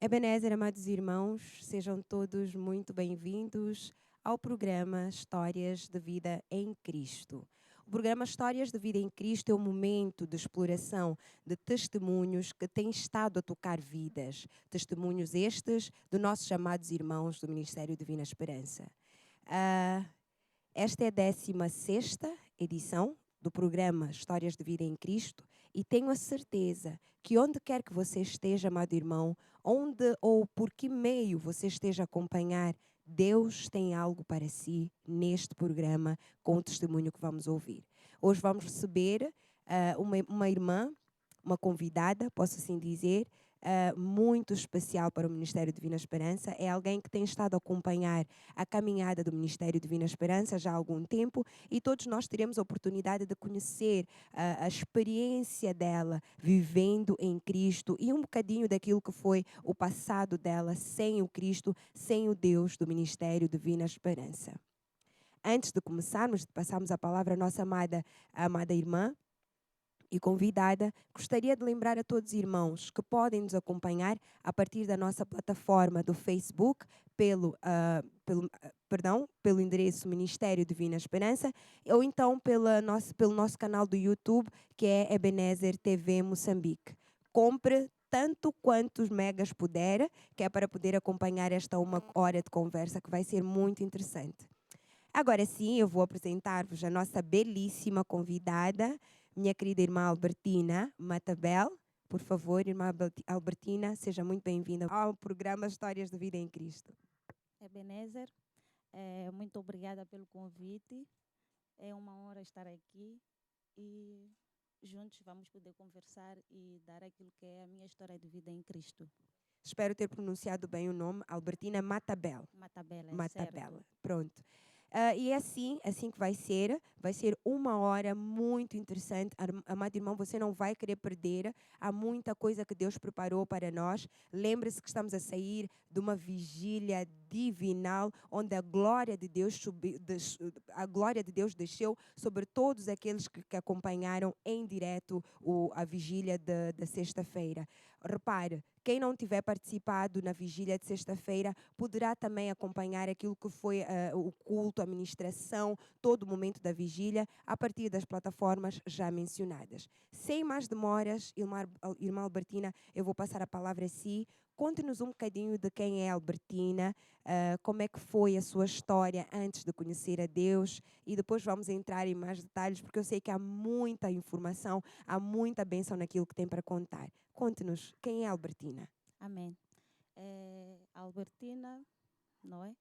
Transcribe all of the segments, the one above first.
Ebenezer, amados irmãos, sejam todos muito bem-vindos ao programa Histórias de Vida em Cristo. O programa Histórias de Vida em Cristo é um momento de exploração de testemunhos que têm estado a tocar vidas. Testemunhos estes de nossos amados irmãos do Ministério Divina Esperança. Esta é a 16ª edição do programa Histórias de Vida em Cristo e tenho a certeza que onde quer que você esteja, amado irmão, onde ou por que meio você esteja a acompanhar, Deus tem algo para si neste programa com o testemunho que vamos ouvir. Hoje vamos receber uma irmã, uma convidada, posso assim dizer, muito especial para o Ministério Divina Esperança. É alguém que tem estado a acompanhar a caminhada do Ministério Divina Esperança já há algum tempo e todos nós teremos a oportunidade de conhecer a experiência dela vivendo em Cristo e um bocadinho daquilo que foi o passado dela sem o Cristo, sem o Deus do Ministério Divina Esperança. Antes de começarmos, de passarmos a palavra à nossa amada irmã e convidada, gostaria de lembrar a todos os irmãos que podem nos acompanhar a partir da nossa plataforma do Facebook, pelo endereço Ministério Divina Esperança, ou então pelo nosso canal do YouTube, que é Ebenezer TV Moçambique. Compre tanto quantos megas puder, que é para poder acompanhar esta 1 hora de conversa, que vai ser muito interessante. Agora sim, eu vou apresentar-vos a nossa belíssima convidada, minha querida irmã Albertina Matabel. Por favor, irmã Albertina, seja muito bem-vinda ao programa Histórias de Vida em Cristo. Ebenezer, muito obrigada pelo convite. É uma honra estar aqui e juntos vamos poder conversar e dar aquilo que é a minha história de vida em Cristo. Espero ter pronunciado bem o nome, Albertina Matabel. Matabela, Matabel, certo. pronto. E é assim que vai ser 1 hora muito interessante. Amado irmão, você não vai querer perder. Há muita coisa que Deus preparou para nós. Lembre-se que estamos a sair de uma vigília divinal, onde a glória de Deus desceu sobre todos aqueles que acompanharam em direto a vigília da sexta-feira. Repare, quem não tiver participado na vigília de sexta-feira poderá também acompanhar aquilo que foi o culto, a ministração, todo o momento da vigília, a partir das plataformas já mencionadas. Sem mais demoras, irmã Albertina, eu vou passar a palavra a si. Conte-nos um bocadinho de quem é a Albertina, como é que foi a sua história antes de conhecer a Deus e depois vamos entrar em mais detalhes, porque eu sei que há muita informação, há muita bênção naquilo que tem para contar. Conte-nos, quem é a Albertina? Amém. Albertina, não é?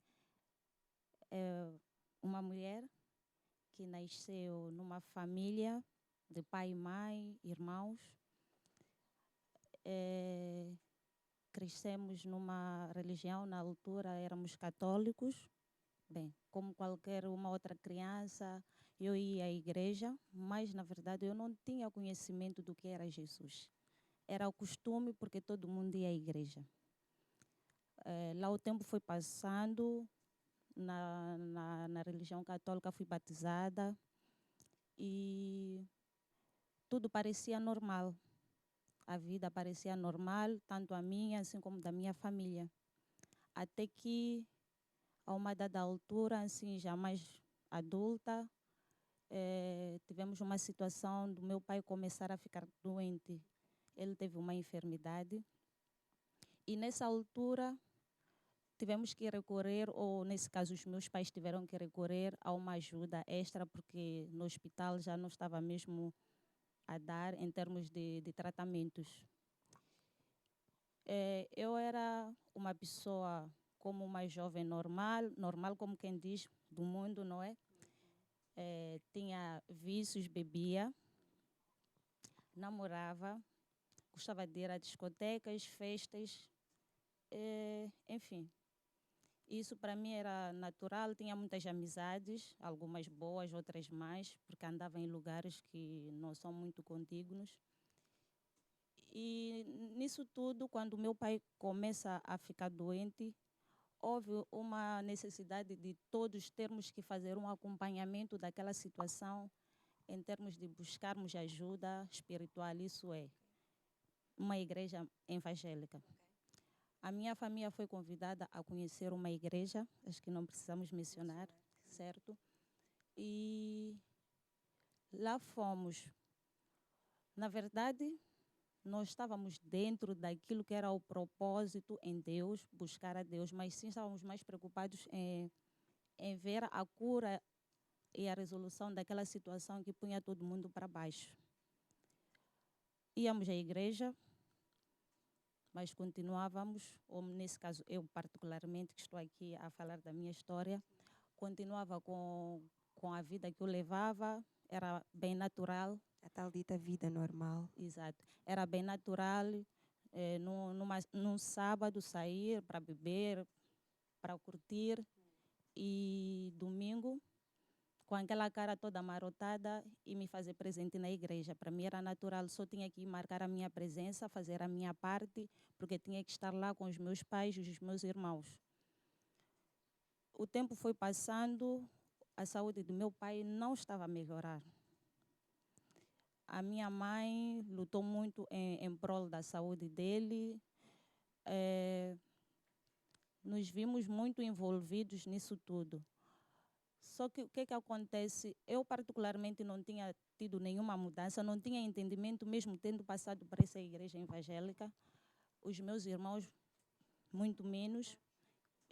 É uma mulher que nasceu numa família de pai e mãe, irmãos. Crescemos numa religião, na altura éramos católicos. Bem, como qualquer uma outra criança, eu ia à igreja, mas na verdade eu não tinha conhecimento do que era Jesus. Era o costume porque todo mundo ia à igreja. Lá o tempo foi passando, na religião católica fui batizada e tudo parecia normal. A vida parecia normal, tanto a minha assim como da minha família. Até que, a uma dada altura, assim, já mais adulta, tivemos uma situação do meu pai começar a ficar doente. Ele teve uma enfermidade e nessa altura tivemos que recorrer, ou nesse caso os meus pais tiveram que recorrer a uma ajuda extra porque no hospital já não estava mesmo a dar em termos de tratamentos. Eu era uma pessoa como uma jovem normal como quem diz, do mundo, não é? Tinha vícios, bebia, namorava, gostava de ir a discotecas, festas, enfim. Isso para mim era natural, tinha muitas amizades, algumas boas, outras mais, porque andava em lugares que não são muito contíguos. E nisso tudo, quando meu pai começa a ficar doente, houve uma necessidade de todos termos que fazer um acompanhamento daquela situação em termos de buscarmos ajuda espiritual, isso é, uma igreja evangélica. A minha família foi convidada a conhecer uma igreja, acho que não precisamos mencionar, certo? E lá fomos. Na verdade, nós estávamos dentro daquilo que era o propósito em Deus, buscar a Deus, mas sim estávamos mais preocupados em ver a cura e a resolução daquela situação que punha todo mundo para baixo. Íamos à igreja, mas continuávamos, ou nesse caso eu particularmente, que estou aqui a falar da minha história, continuava com a vida que eu levava, era bem natural. A tal dita vida normal. Exato. Era bem natural, num sábado sair para beber, para curtir, e domingo com aquela cara toda amarrotada e me fazer presente na igreja. Para mim era natural, só tinha que marcar a minha presença, fazer a minha parte, porque tinha que estar lá com os meus pais e os meus irmãos. O tempo foi passando, a saúde do meu pai não estava a melhorar. A minha mãe lutou muito em prol da saúde dele. Nos vimos muito envolvidos nisso tudo. Só que o que acontece? Eu particularmente não tinha tido nenhuma mudança, não tinha entendimento, mesmo tendo passado por essa igreja evangélica. Os meus irmãos, muito menos.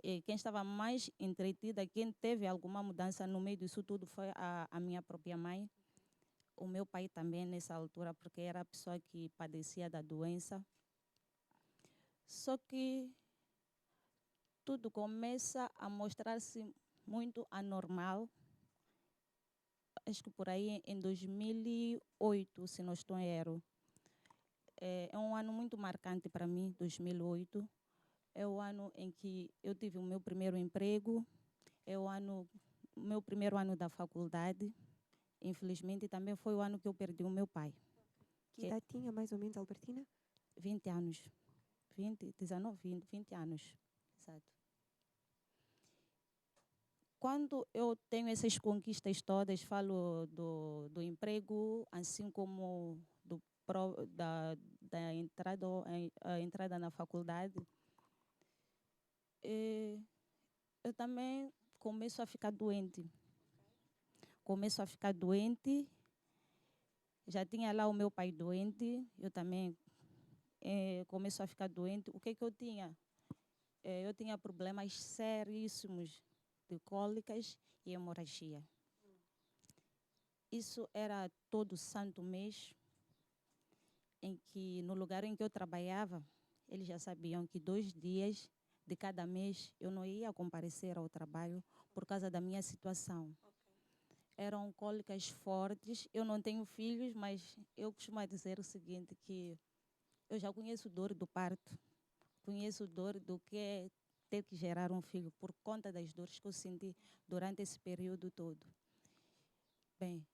E quem estava mais entretida, quem teve alguma mudança no meio disso tudo foi a minha própria mãe. O meu pai também nessa altura, porque era a pessoa que padecia da doença. Só que tudo começa a mostrar-se muito anormal. Acho que por aí em 2008, se não estou em erro. É um ano muito marcante para mim, 2008. É o ano em que eu tive o meu primeiro emprego, é o meu primeiro ano da faculdade. Infelizmente, também foi o ano que eu perdi o meu pai. Que idade tinha mais ou menos, Albertina? 20 anos. 20 anos. Exato. Quando eu tenho essas conquistas todas, falo do emprego, assim como da entrada, a entrada na faculdade, eu também começo a ficar doente. Começo a ficar doente. Já tinha lá o meu pai doente, eu também começo a ficar doente. O que eu tinha? Eu tinha problemas seríssimos de cólicas e hemorragia. Isso era todo santo mês, em que no lugar em que eu trabalhava, eles já sabiam que 2 dias de cada mês eu não ia comparecer ao trabalho por causa da minha situação. Eram cólicas fortes. Eu não tenho filhos, mas eu costumo dizer o seguinte, que eu já conheço dor do parto, conheço dor do que é ter que gerar um filho por conta das dores que eu senti durante esse período todo. Bem,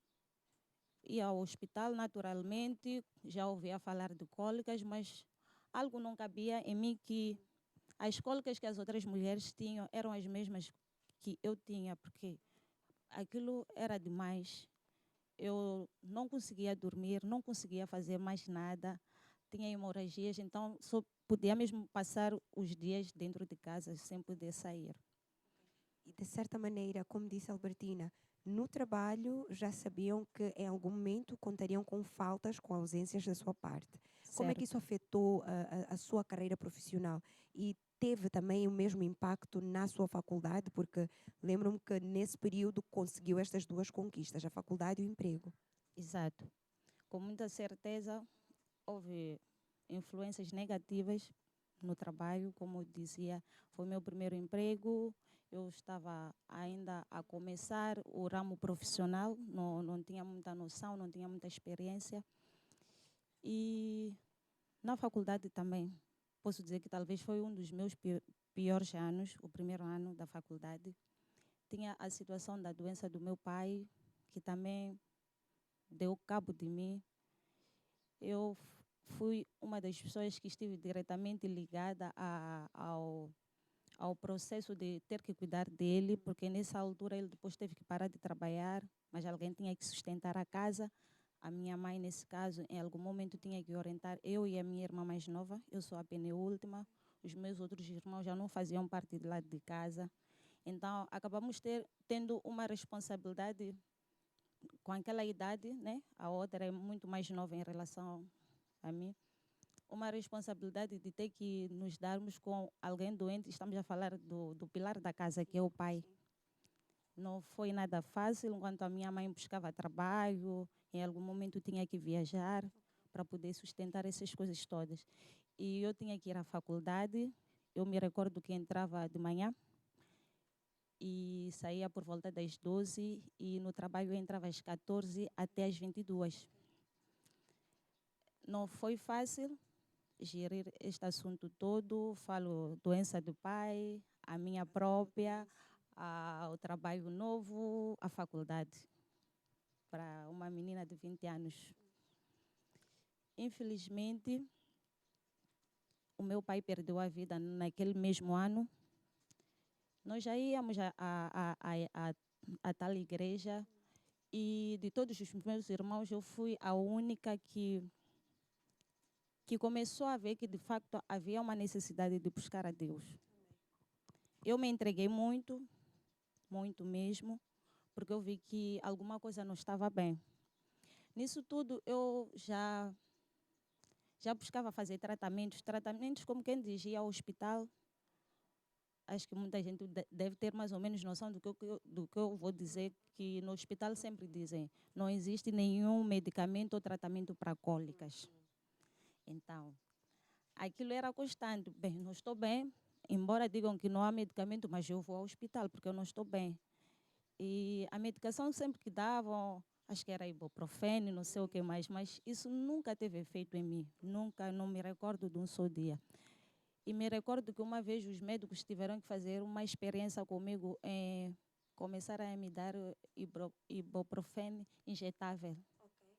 ia ao hospital naturalmente, já ouvia falar de cólicas, mas algo não cabia em mim, que as cólicas que as outras mulheres tinham eram as mesmas que eu tinha, porque aquilo era demais. Eu não conseguia dormir, não conseguia fazer mais nada, tinha hemorragias, então só podia mesmo passar os dias dentro de casa sem poder sair. E de certa maneira, como disse a Albertina, no trabalho já sabiam que em algum momento contariam com faltas, com ausências da sua parte. Como é que Certo. isso afetou a sua carreira profissional? E teve também o mesmo impacto na sua faculdade? Porque lembro-me que nesse período conseguiu estas duas conquistas, a faculdade e o emprego. Exato. Com muita certeza, houve influências negativas no trabalho. Como eu dizia, foi meu primeiro emprego, eu estava ainda a começar o ramo profissional, não tinha muita noção, não tinha muita experiência. E na faculdade também, posso dizer que talvez foi um dos meus piores anos, o primeiro ano da faculdade. Tinha a situação da doença do meu pai, que também deu cabo de mim. Eu fui uma das pessoas que estive diretamente ligada ao processo de ter que cuidar dele, porque nessa altura ele depois teve que parar de trabalhar, mas alguém tinha que sustentar a casa. A minha mãe, nesse caso, em algum momento tinha que orientar eu e a minha irmã mais nova, eu sou a penúltima, os meus outros irmãos já não faziam parte do lado de casa. Então, acabamos tendo uma responsabilidade com aquela idade, né? A outra é muito mais nova em relação a mim. Uma responsabilidade de ter que nos darmos com alguém doente. Estamos a falar do pilar da casa, que é o pai. Não foi nada fácil, enquanto a minha mãe buscava trabalho, em algum momento tinha que viajar para poder sustentar essas coisas todas. E eu tinha que ir à faculdade. Eu me recordo que entrava de manhã e saía por volta das 12 e no trabalho eu entrava às 14 até às 22. Não foi fácil gerir este assunto todo. Falo doença do pai, a minha própria, o trabalho novo, a faculdade, para uma menina de 20 anos. Infelizmente, o meu pai perdeu a vida naquele mesmo ano. Nós já íamos a tal igreja e de todos os meus irmãos eu fui a única que começou a ver que de facto havia uma necessidade de buscar a Deus. Eu me entreguei muito, muito mesmo, porque eu vi que alguma coisa não estava bem. Nisso tudo eu já buscava fazer tratamentos como quem diz, ia ao hospital. Acho que muita gente deve ter mais ou menos noção do que eu vou dizer, que no hospital sempre dizem, não existe nenhum medicamento ou tratamento para cólicas. Então, aquilo era constante. Bem, não estou bem, embora digam que não há medicamento, mas eu vou ao hospital porque eu não estou bem. E a medicação sempre que davam, acho que era ibuprofeno, não sei o que mais, mas isso nunca teve efeito em mim. Nunca, não me recordo de um só dia. E me recordo que uma vez os médicos tiveram que fazer uma experiência comigo, começaram a me dar ibuprofeno injetável. Okay.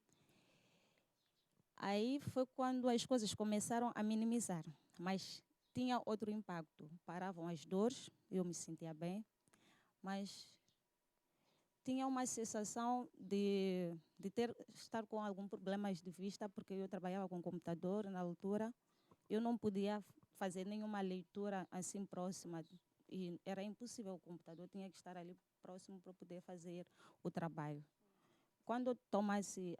Aí foi quando as coisas começaram a minimizar, mas tinha outro impacto. Paravam as dores, eu me sentia bem, mas tinha uma sensação de estar com algum problema de vista, porque eu trabalhava com computador na altura, eu não podia fazer nenhuma leitura assim próxima e era impossível, o computador tinha que estar ali próximo para poder fazer o trabalho. Quando eu tomasse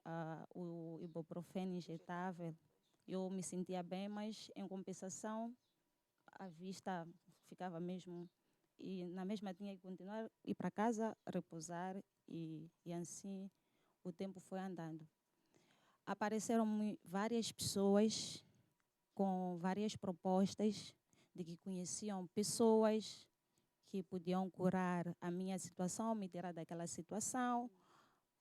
o ibuprofeno injetável, eu me sentia bem, mas em compensação a vista ficava mesmo, e na mesma tinha que continuar, ir para casa, repousar e assim o tempo foi andando. Apareceram várias pessoas com várias propostas de que conheciam pessoas que podiam curar a minha situação, me tirar daquela situação,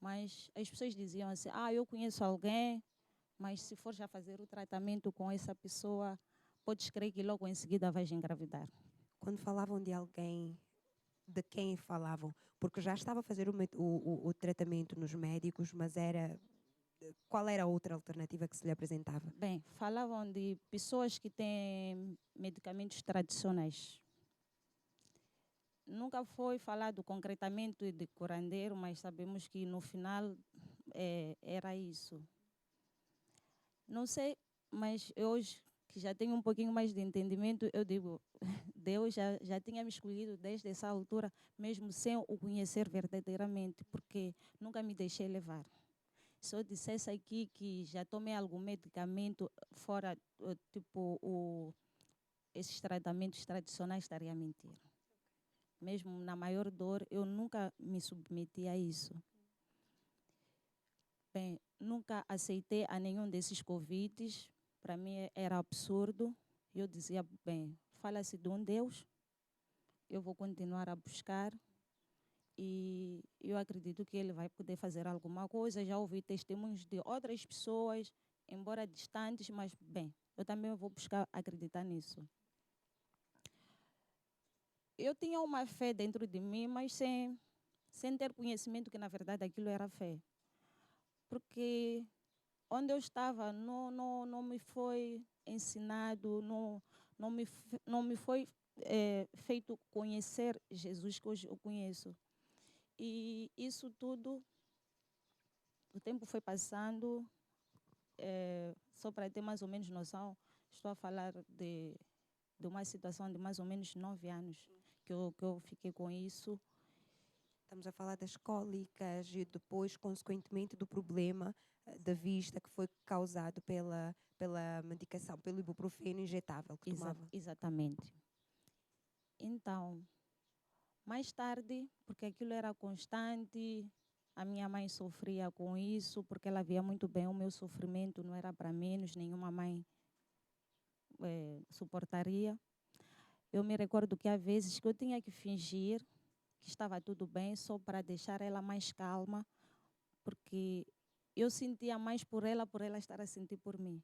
mas as pessoas diziam assim, eu conheço alguém, mas se for já fazer o tratamento com essa pessoa, podes crer que logo em seguida vais engravidar. Quando falavam de alguém, de quem falavam? Porque já estava a fazer o tratamento nos médicos, mas qual era a outra alternativa que se lhe apresentava? Bem, falavam de pessoas que têm medicamentos tradicionais. Nunca foi falado concretamente de curandeiro, mas sabemos que no final era isso. Não sei, mas hoje, que já tenho um pouquinho mais de entendimento, eu digo, Deus já tinha me escolhido desde essa altura, mesmo sem o conhecer verdadeiramente, porque nunca me deixei levar. Se eu dissesse aqui que já tomei algum medicamento fora, esses tratamentos tradicionais, estaria a mentir. Mesmo na maior dor, eu nunca me submeti a isso. Bem, nunca aceitei a nenhum desses convites. Para mim era absurdo. Eu dizia, bem, fala-se de um Deus, eu vou continuar a buscar e eu acredito que Ele vai poder fazer alguma coisa. Já ouvi testemunhos de outras pessoas, embora distantes, mas, bem, eu também vou buscar acreditar nisso. Eu tinha uma fé dentro de mim, mas sem ter conhecimento que, na verdade, aquilo era fé. Porque onde eu estava não me foi ensinado, não me foi feito conhecer Jesus, que hoje eu conheço. E isso tudo, o tempo foi passando, só para ter mais ou menos noção, estou a falar de de uma situação de mais ou menos 9 anos que eu fiquei com isso. Estamos a falar das cólicas e depois, consequentemente, do problema da vista que foi causado pela medicação, pelo ibuprofeno injetável que tomava. Exatamente. Então, mais tarde, porque aquilo era constante, a minha mãe sofria com isso, porque ela via muito bem o meu sofrimento, não era para menos, nenhuma mãe suportaria. Eu me recordo que há vezes que eu tinha que fingir que estava tudo bem, só para deixar ela mais calma, porque eu sentia mais por ela estar a sentir por mim.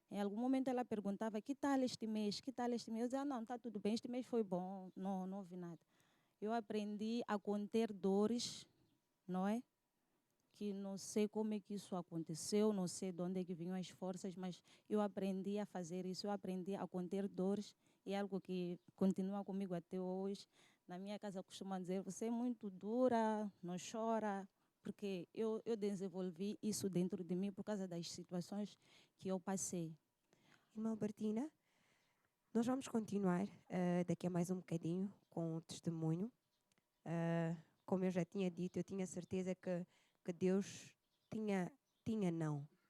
Em algum momento ela perguntava, que tal este mês? Que tal este mês? Eu dizia, não, está tudo bem, este mês foi bom, não houve nada. Eu aprendi a conter dores, não é? Que não sei como é que isso aconteceu, não sei de onde é que vinham as forças, mas eu aprendi a fazer isso, eu aprendi a conter dores, e é algo que continua comigo até hoje. Na minha casa costumam dizer, você é muito dura, não chora, porque eu desenvolvi isso dentro de mim por causa das situações que eu passei. Irmã Albertina, nós vamos continuar daqui a mais um bocadinho com o testemunho. Como eu já tinha dito, eu tinha certeza que Deus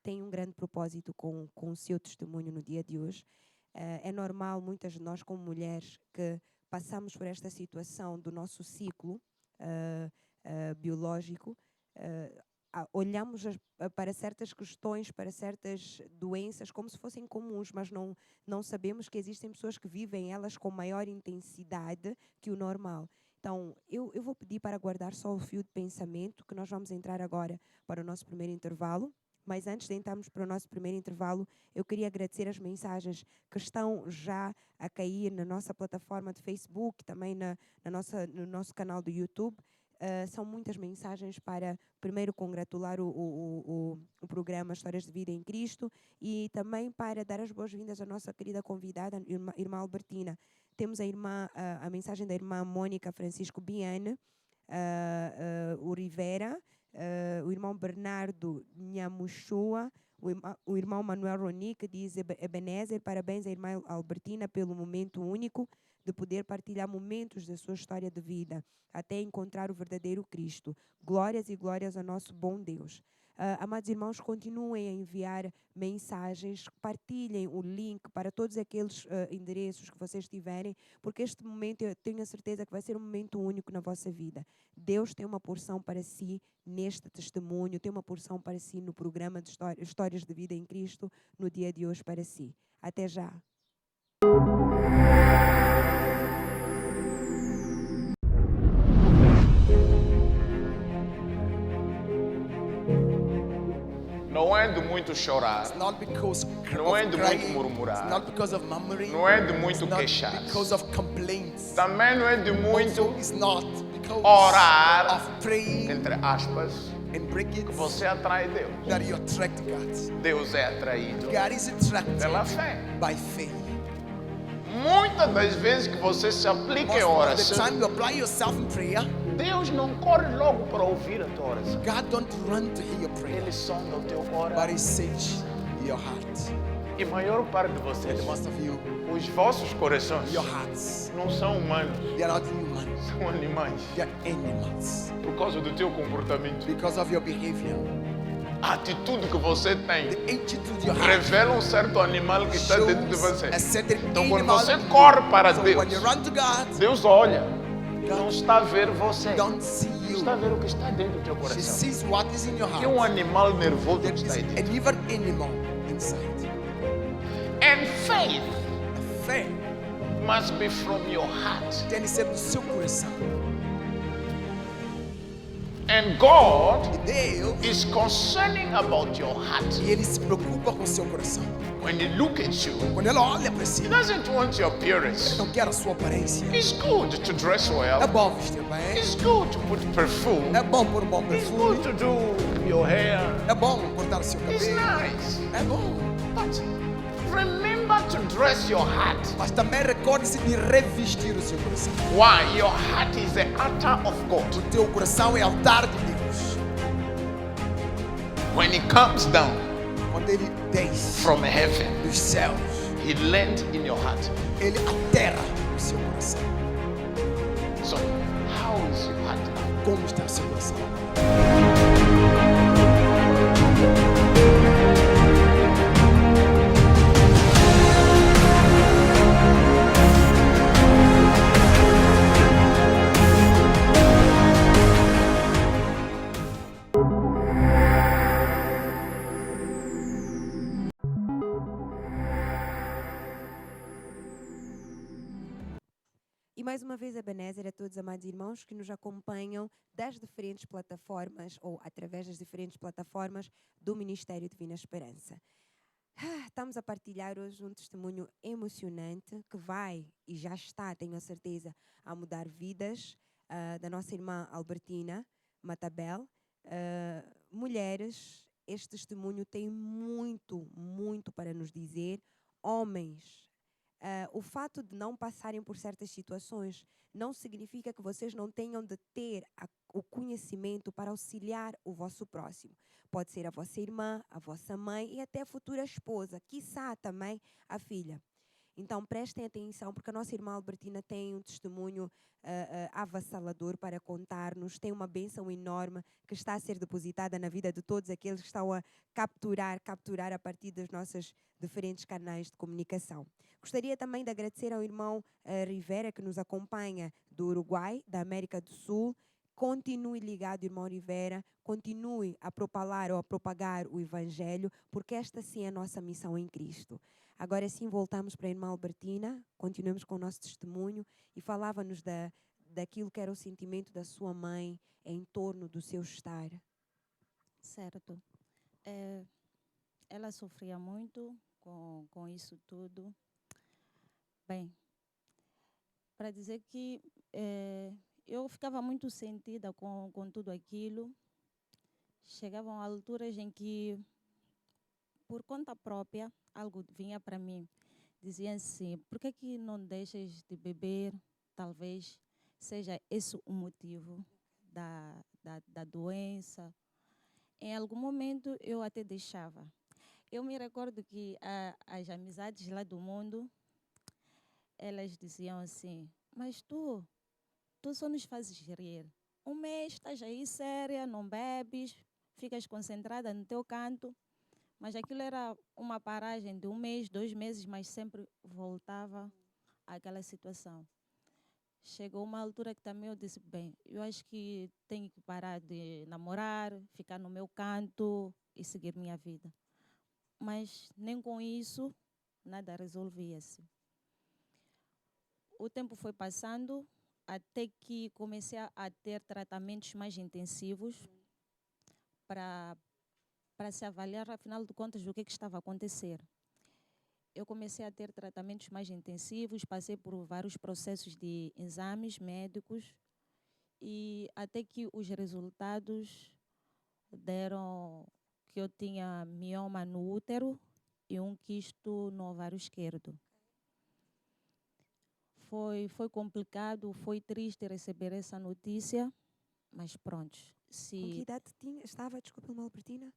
tem um grande propósito com o seu testemunho no dia de hoje. É normal, muitas de nós como mulheres, que passamos por esta situação do nosso ciclo biológico, olhamos para certas questões, para certas doenças como se fossem comuns, mas não sabemos que existem pessoas que vivem elas com maior intensidade que o normal. Então, eu vou pedir para guardar só o fio de pensamento, que nós vamos entrar agora para o nosso primeiro intervalo. Mas antes de entrarmos para o nosso primeiro intervalo, eu queria agradecer as mensagens que estão já a cair na nossa plataforma de Facebook, também no nosso canal do YouTube. São muitas mensagens para, primeiro, congratular o programa Histórias de Vida em Cristo e também para dar as boas-vindas à nossa querida convidada, irmã Albertina. Temos a mensagem da irmã Mônica Francisco Biane, o Rivera, o irmão Bernardo Nhamuchua, o irmão Manuel Roni, que diz: Ebenezer, parabéns à irmã Albertina pelo momento único de poder partilhar momentos da sua história de vida, até encontrar o verdadeiro Cristo. Glórias e glórias ao nosso bom Deus. Amados irmãos, continuem a enviar mensagens, partilhem o link para todos aqueles endereços que vocês tiverem, porque este momento eu tenho a certeza que vai ser um momento único na vossa vida. Deus tem uma porção para si neste testemunho, tem uma porção para si no programa de Histórias de Vida em Cristo, no dia de hoje para si. Até já. Não é de muito chorar, It's not because não é of de muito crying. murmurar, It's not because of murmuring. não é de muito It's not queixar, because of complaints. também não é de muito Also, it's not because orar, of praying entre aspas, and breaking que você atrai Deus. that you attract God. Deus é atraído God is attracted pela fé. by faith. Muitas das vezes que você se aplica em Most of the oração, time you apply yourself in prayer, Deus não corre logo para ouvir a tua oração. God don't run to hear your prayer, Ele sonda o teu but coração. He searches your heart. E a maior parte de And vocês, most of you, os vossos corações your hearts, não são humanos, they are not human, são animais. they are animals. Por causa do teu comportamento, Because of your behavior, a atitude que você tem the attitude you have revela um certo animal que está dentro de shows você. a certain Então, quando animal você in you. corre para So Deus, when you run to God, Deus olha, não está a ver você, don't see you. está a ver o que está dentro do teu She coração. sees what is in your Que é um heart. animal nervoso There que is está aí an dentro. evil animal inside. And faith A fé must be from your heart. tem que ser do seu coração. And God E Deus, is concerning about your heart. e Ele se preocupa com o seu coração. When He look at you, Quando Ele olha para si, He doesn't want your appearance. não quer a sua aparência. It's good to dress É well. bom vestir bem. It's good to put perfume. É bom pôr um bom It's perfume. good to do your hair. É bom cortar o seu It's cabelo. nice. É bom. But remember to dress your heart. Mas também recorde-se de revestir o seu coração. Why? Your heart is the altar of God. O teu coração é altar de Deus. When He comes down Quando Ele desce from heaven, dos céus, He He lands in your heart. Ele aterra no seu coração. So, how is your heart now? Como está o seu coração? E mais uma vez, Ebenezer, a todos amados irmãos que nos acompanham das diferentes plataformas ou através das diferentes plataformas do Ministério Divina Esperança. Estamos a partilhar hoje um testemunho emocionante que vai e já está, tenho a certeza, a mudar vidas da nossa irmã Albertina Matabel. Mulheres, este testemunho tem muito para nos dizer. Homens, o fato de não passarem por certas situações não significa que vocês não tenham de ter o conhecimento para auxiliar o vosso próximo. Pode ser a vossa irmã, a vossa mãe e até a futura esposa, quiçá também a filha. Então prestem atenção, porque a nossa irmã Albertina tem um testemunho avassalador para contar-nos, tem uma bênção enorme que está a ser depositada na vida de todos aqueles que estão a capturar a partir dos nossos diferentes canais de comunicação. Gostaria também de agradecer ao irmão Rivera, que nos acompanha do Uruguai, da América do Sul. Continue ligado, irmão Rivera, continue a propagar o Evangelho, porque esta sim é a nossa missão em Cristo. Agora sim voltamos para a irmã Albertina, continuamos com o nosso testemunho e falava-nos daquilo que era o sentimento da sua mãe em torno do seu estar. Certo. Ela sofria muito com isso tudo. Bem, para dizer que eu ficava muito sentida com tudo aquilo. Chegavam alturas em que, por conta própria, algo vinha para mim. Dizia assim, por que não deixas de beber? Talvez seja esse o motivo da doença. Em algum momento eu até deixava. Eu me recordo que as amizades lá do mundo, elas diziam assim, mas tu só nos fazes rir. Um mês estás aí séria, não bebes, ficas concentrada no teu canto. Mas aquilo era uma paragem de 1 mês, 2 meses, mas sempre voltava àquela situação. Chegou uma altura que também eu disse, bem, eu acho que tenho que parar de namorar, ficar no meu canto e seguir minha vida. Mas nem com isso nada resolvia-se. O tempo foi passando até que comecei a ter tratamentos mais intensivos para se avaliar, afinal de contas, o que estava a acontecer. Eu comecei a ter tratamentos mais intensivos, passei por vários processos de exames médicos e até que os resultados deram que eu tinha mioma no útero e um quisto no ovário esquerdo. Foi complicado, foi triste receber essa notícia, mas pronto. Com que idade estava, desculpa, irmã Albertina?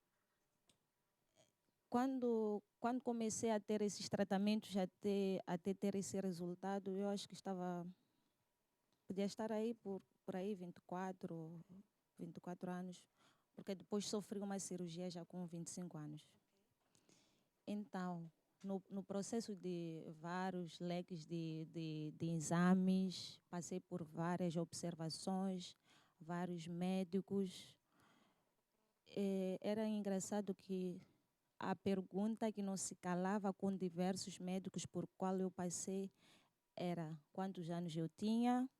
Quando comecei a ter esses tratamentos, até ter esse resultado, eu acho que podia estar aí por aí 24 anos, porque depois sofri uma cirurgia já com 25 anos. Então, no processo de vários leques de exames, passei por várias observações, vários médicos. Era engraçado que a pergunta que não se calava com diversos médicos por qual eu passei era quantos anos eu tinha,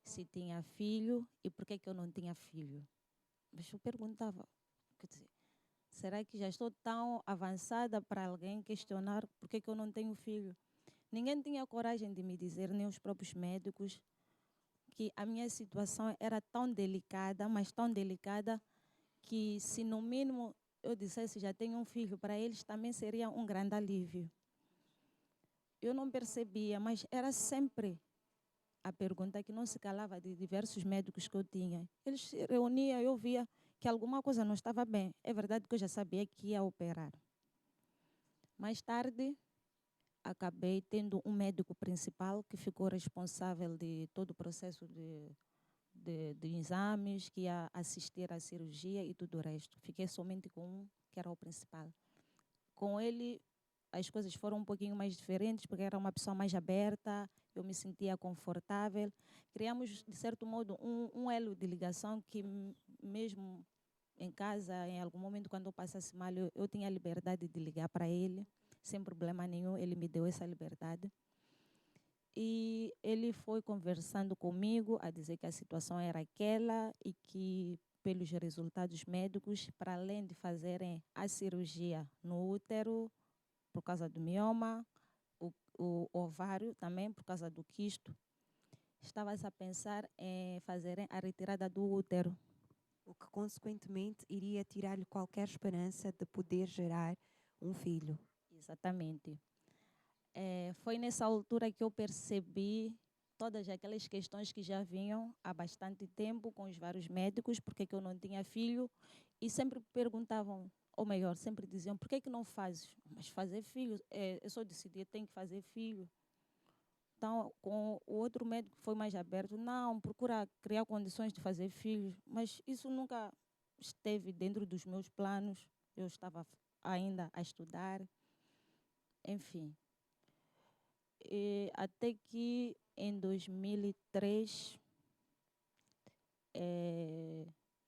se tinha filho e por que eu não tinha filho. Mas eu perguntava, quer dizer, será que já estou tão avançada para alguém questionar por que eu não tenho filho? Ninguém tinha coragem de me dizer, nem os próprios médicos, que a minha situação era tão delicada, mas tão delicada, que se no mínimo eu dissesse já tenho um filho, para eles também seria um grande alívio. Eu não percebia, mas era sempre a pergunta que não se calava de diversos médicos que eu tinha. Eles se reuniam, eu via que alguma coisa não estava bem. É verdade que eu já sabia que ia operar. Mais tarde, acabei tendo um médico principal que ficou responsável de todo o processo de exames, que ia assistir à cirurgia e tudo o resto. Fiquei somente com um, que era o principal. Com ele, as coisas foram um pouquinho mais diferentes, porque era uma pessoa mais aberta, eu me sentia confortável. Criamos, de certo modo, um elo de ligação que, mesmo em casa, em algum momento, quando eu passasse mal, eu tinha a liberdade de ligar para ele, sem problema nenhum, ele me deu essa liberdade. E ele foi conversando comigo, a dizer que a situação era aquela e que, pelos resultados médicos, para além de fazerem a cirurgia no útero, por causa do mioma, o ovário também, por causa do quisto, estava-se a pensar em fazerem a retirada do útero. O que, consequentemente, iria tirar-lhe qualquer esperança de poder gerar um filho. Exatamente. Foi nessa altura que eu percebi todas aquelas questões que já vinham há bastante tempo com os vários médicos, porque que eu não tinha filho, e sempre perguntavam, ou melhor, sempre diziam, por que não fazes? Mas fazer filho, eu só decidi, eu tenho que fazer filho. Então, com o outro médico foi mais aberto, não, procura criar condições de fazer filhos, mas isso nunca esteve dentro dos meus planos, eu estava ainda a estudar, enfim. E até que em 2003,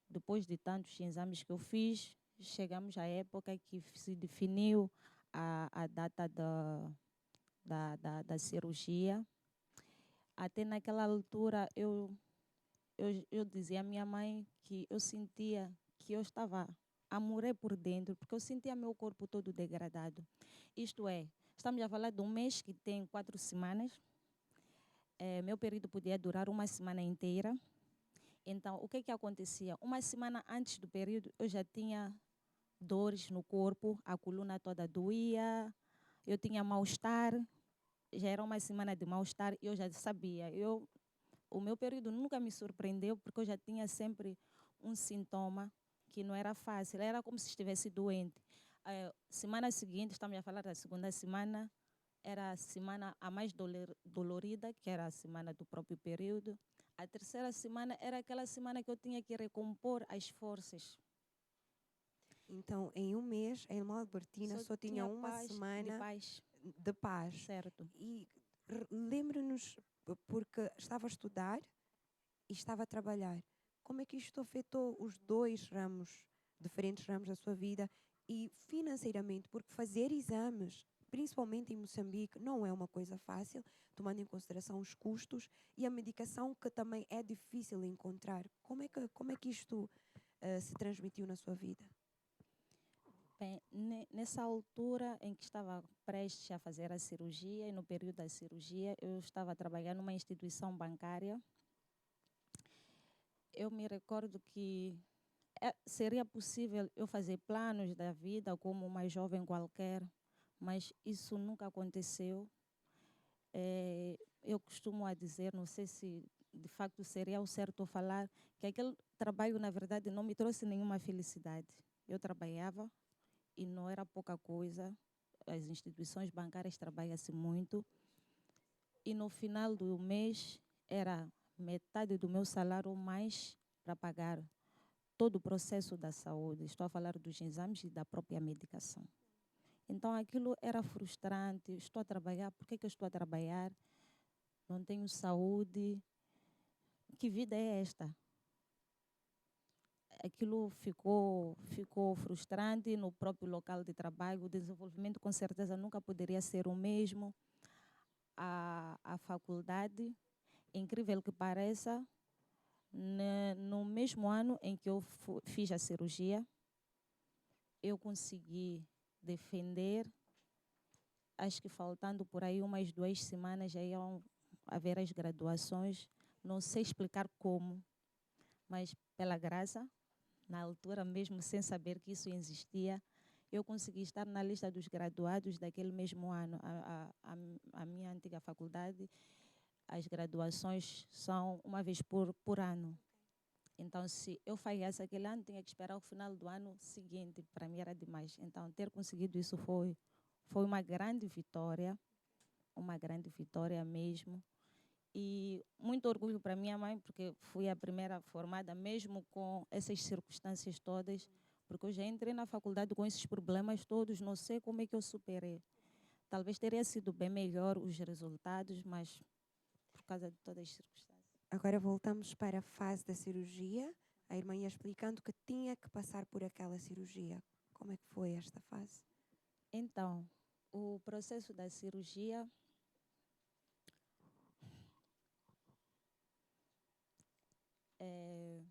depois de tantos exames que eu fiz, chegamos à época que se definiu a data da cirurgia. Até naquela altura eu dizia à minha mãe que eu sentia que eu estava a morrer por dentro, porque eu sentia meu corpo todo degradado. Isto é, estamos a falar de um mês que tem 4 semanas. Meu período podia durar uma semana inteira. Então, o que acontecia? Uma semana antes do período, eu já tinha dores no corpo, a coluna toda doía, eu tinha mal-estar, já era uma semana de mal-estar e eu já sabia. O meu período nunca me surpreendeu, porque eu já tinha sempre um sintoma que não era fácil, era como se estivesse doente. Semana seguinte, estamos a falar da segunda semana, era a semana a mais dolorida, que era a semana do próprio período. A terceira semana era aquela semana que eu tinha que recompor as forças. Então, em um mês, a irmã Albertina só tinha uma semana de paz. Certo. E lembre-nos, porque estava a estudar e estava a trabalhar. Como é que isto afetou os dois ramos, diferentes ramos da sua vida, e financeiramente? Porque fazer exames, principalmente em Moçambique, não é uma coisa fácil, tomando em consideração os custos e a medicação, que também é difícil encontrar. Como é que isto se transmitiu na sua vida? Bem, nessa altura em que estava prestes a fazer a cirurgia, e no período da cirurgia, eu estava a trabalhar numa instituição bancária. Eu me recordo que seria possível eu fazer planos da vida como uma jovem qualquer, mas isso nunca aconteceu. Eu costumo a dizer, não sei se de facto seria o certo falar, que aquele trabalho, na verdade, não me trouxe nenhuma felicidade. Eu trabalhava e não era pouca coisa. As instituições bancárias trabalham-se muito. E no final do mês era metade do meu salário ou mais para pagar todo o processo da saúde. Estou a falar dos exames e da própria medicação. Então aquilo era frustrante. Estou a trabalhar, por que eu estou a trabalhar? Não tenho saúde. Que vida é esta? Aquilo ficou frustrante no próprio local de trabalho. O desenvolvimento, com certeza, nunca poderia ser o mesmo. A faculdade, incrível que pareça, no mesmo ano em que eu fiz a cirurgia, eu consegui defender, acho que faltando por aí umas 2 semanas já iam haver as graduações. Não sei explicar como, mas pela graça, na altura mesmo sem saber que isso existia, eu consegui estar na lista dos graduados daquele mesmo ano. A minha antiga faculdade, as graduações são uma vez por ano. Então, se eu falhasse aquele ano, tinha que esperar o final do ano seguinte. Para mim era demais. Então, ter conseguido isso foi uma grande vitória. uma grande vitória mesmo. E muito orgulho para minha mãe, porque fui a primeira formada, mesmo com essas circunstâncias todas, porque eu já entrei na faculdade com esses problemas todos, não sei como é que eu superei. Talvez teria sido bem melhor os resultados, mas por causa de todas as circunstâncias. Agora voltamos para a fase da cirurgia. A irmã ia explicando que tinha que passar por aquela cirurgia. Como é que foi esta fase? Então, o processo da cirurgia é,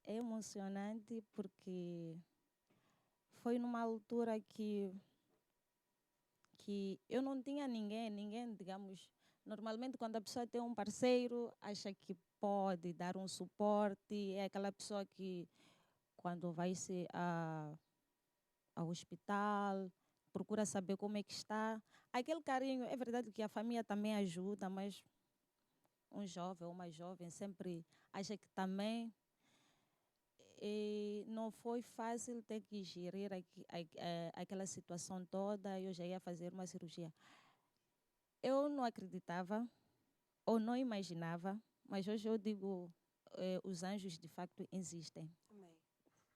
é emocionante porque foi numa altura que eu não tinha ninguém, digamos, normalmente quando a pessoa tem um parceiro, acha que pode dar um suporte, é aquela pessoa que quando vai se ao hospital, procura saber como é que está. Aquele carinho, é verdade que a família também ajuda, mas um jovem ou uma jovem sempre acha que também não foi fácil ter que gerir aquela situação toda. Eu já ia fazer uma cirurgia. Eu não acreditava ou não imaginava, mas hoje eu digo, os anjos de facto existem. Amém.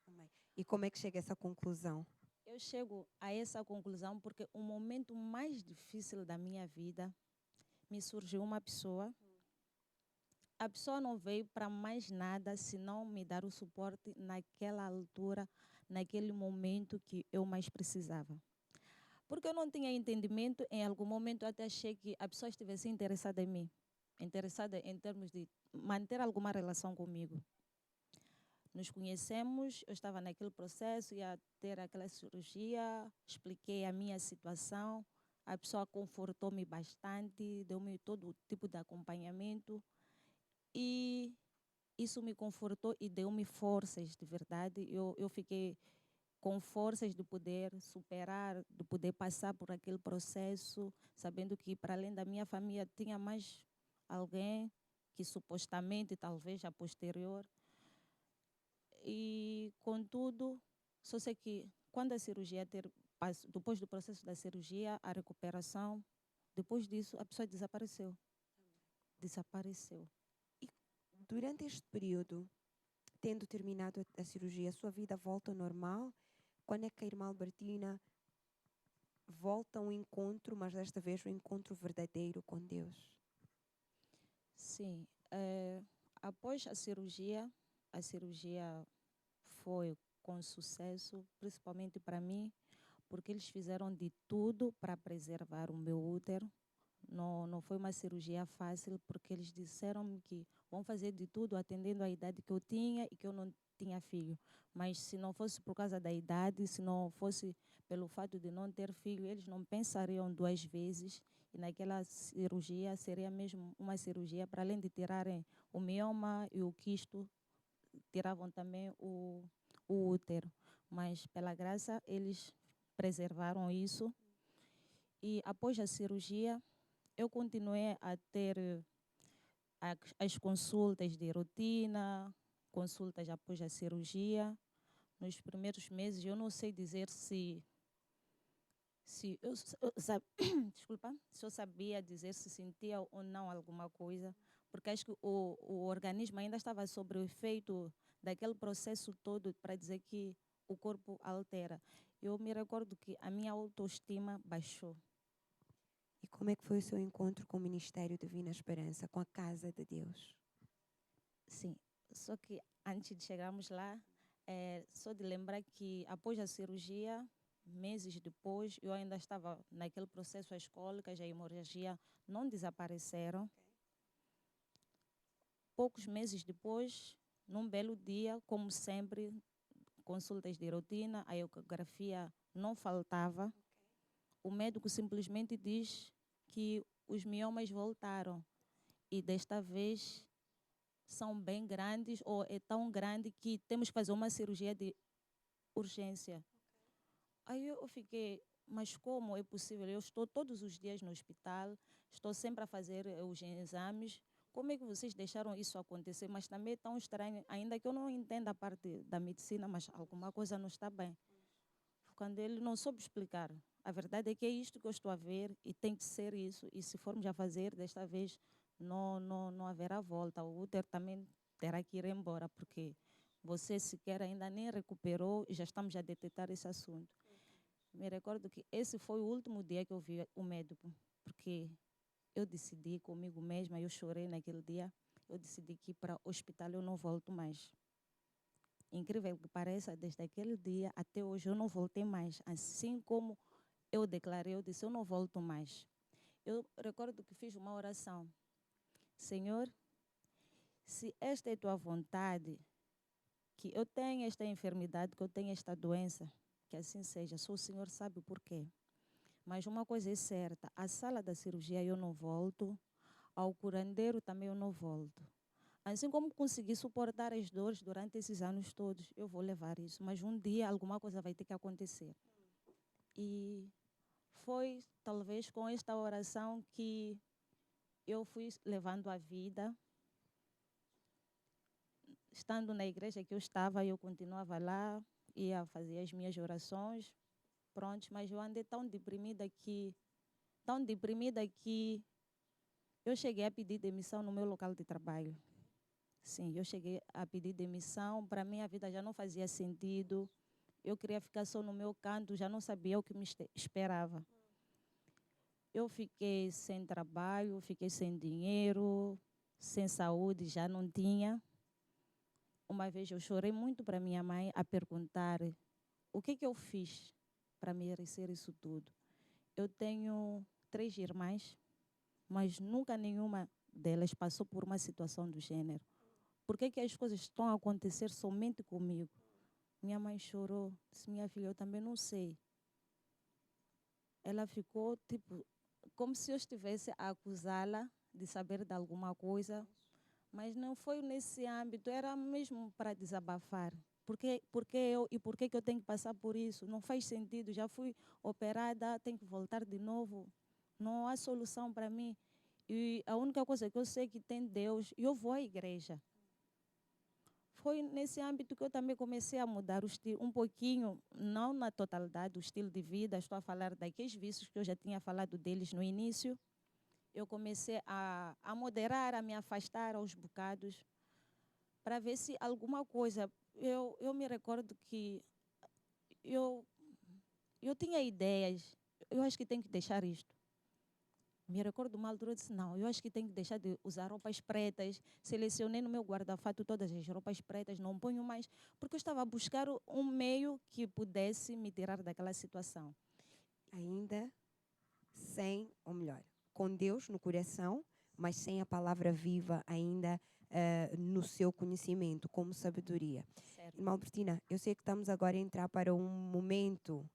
Amém. E como é que chega a essa conclusão? Eu chego a essa conclusão porque o momento mais difícil da minha vida me surgiu uma pessoa. A pessoa não veio para mais nada senão me dar o suporte naquela altura, naquele momento que eu mais precisava. Porque eu não tinha entendimento, em algum momento eu até achei que a pessoa estivesse interessada em mim, interessada em termos de manter alguma relação comigo. Nos conhecemos, eu estava naquele processo, ia ter aquela cirurgia, expliquei a minha situação, a pessoa confortou-me bastante, deu-me todo tipo de acompanhamento e isso me confortou e deu-me forças, de verdade. Eu fiquei com forças de poder superar, de poder passar por aquele processo, sabendo que para além da minha família tinha mais alguém que supostamente, talvez a posterior. E, contudo, só sei que quando a cirurgia depois do processo da cirurgia, a recuperação, depois disso, a pessoa desapareceu. Desapareceu. Durante este período, tendo terminado a cirurgia, a sua vida volta ao normal? Quando é que a irmã Albertina volta a um encontro, mas desta vez um encontro verdadeiro com Deus? Sim. Após a cirurgia foi com sucesso, principalmente para mim, porque eles fizeram de tudo para preservar o meu útero. Não foi uma cirurgia fácil, porque eles disseram que vão fazer de tudo atendendo à idade que eu tinha e que eu não tinha filho. Mas se não fosse por causa da idade, se não fosse pelo fato de não ter filho, eles não pensariam duas vezes. E naquela cirurgia seria mesmo uma cirurgia, para além de tirarem o mioma e o quisto, tiravam também o útero. Mas, pela graça, eles preservaram isso. E após a cirurgia, eu continuei a ter as consultas de rotina, consultas após a cirurgia. Nos primeiros meses, eu não sei dizer se desculpa, se eu sabia dizer se sentia ou não alguma coisa, porque acho que o organismo ainda estava sob o efeito daquele processo todo para dizer que o corpo altera. Eu me recordo que a minha autoestima baixou. E como é que foi o seu encontro com o Ministério Divina Esperança, com a Casa de Deus? Sim, só que antes de chegarmos lá, só de lembrar que após a cirurgia, meses depois, eu ainda estava naquele processo escólico, a hemorragia não desapareceram. Poucos meses depois, num belo dia, como sempre, consultas de rotina, a ecografia não faltava. O médico simplesmente diz que os miomas voltaram e desta vez são bem grandes, ou é tão grande que temos que fazer uma cirurgia de urgência. Aí eu fiquei, mas como é possível? Eu estou todos os dias no hospital, estou sempre a fazer os exames. Como é que vocês deixaram isso acontecer? Mas também é tão estranho, ainda que eu não entenda a parte da medicina, mas alguma coisa não está bem. Quando ele não soube explicar a verdade é que é isto que eu estou a ver e tem que ser isso. E se formos a fazer, desta vez não haverá volta. O útero também terá que ir embora, porque você sequer ainda nem recuperou e já estamos a detectar esse assunto. Me recordo que esse foi o último dia que eu vi o médico, porque eu decidi comigo mesma, eu chorei naquele dia, eu decidi que para o hospital eu não volto mais. Incrível que pareça, desde aquele dia até hoje eu não voltei mais. Assim como eu declarei, eu disse, eu não volto mais. Eu recordo que fiz uma oração. Senhor, se esta é a tua vontade, que eu tenha esta enfermidade, que eu tenha esta doença, que assim seja, só o Senhor sabe o porquê. Mas uma coisa é certa, à sala da cirurgia eu não volto, ao curandeiro também eu não volto. Assim como consegui suportar as dores durante esses anos todos, eu vou levar isso. Mas um dia alguma coisa vai ter que acontecer. E foi talvez com esta oração que eu fui levando a vida. Estando na igreja que eu estava, eu continuava lá, ia fazer as minhas orações, pronto, mas eu andei tão deprimida que eu cheguei a pedir demissão no meu local de trabalho. Sim, eu cheguei a pedir demissão, para mim a vida já não fazia sentido, eu queria ficar só no meu canto, já não sabia o que me esperava. Eu fiquei sem trabalho, fiquei sem dinheiro, sem saúde, já não tinha. Uma vez eu chorei muito para minha mãe a perguntar o que eu fiz para merecer isso tudo. Eu tenho 3 irmãs, mas nunca nenhuma delas passou por uma situação do gênero. Por que as coisas estão a acontecer somente comigo? Minha mãe chorou, disse, minha filha, eu também não sei. Ela ficou tipo, como se eu estivesse a acusá-la de saber de alguma coisa. Mas não foi nesse âmbito, era mesmo para desabafar. Por que eu e por que eu tenho que passar por isso? Não faz sentido, já fui operada, tenho que voltar de novo. Não há solução para mim. E a única coisa que eu sei que tem Deus, eu vou à igreja. Foi nesse âmbito que eu também comecei a mudar o estilo, um pouquinho, não na totalidade, o estilo de vida. Estou a falar daqueles vícios que eu já tinha falado deles no início. Eu comecei a moderar, a me afastar aos bocados, para ver se alguma coisa... Eu me recordo que eu tinha ideias, eu acho que tenho que deixar isto. Me recordo uma altura, eu disse, não, eu acho que tenho que deixar de usar roupas pretas. Selecionei no meu guarda-fato todas as roupas pretas, não ponho mais, porque eu estava a buscar um meio que pudesse me tirar daquela situação. Ainda sem, ou melhor, com Deus no coração, mas sem a palavra viva ainda no seu conhecimento, como sabedoria. Certo. Irmã Albertina, eu sei que estamos agora a entrar para um momento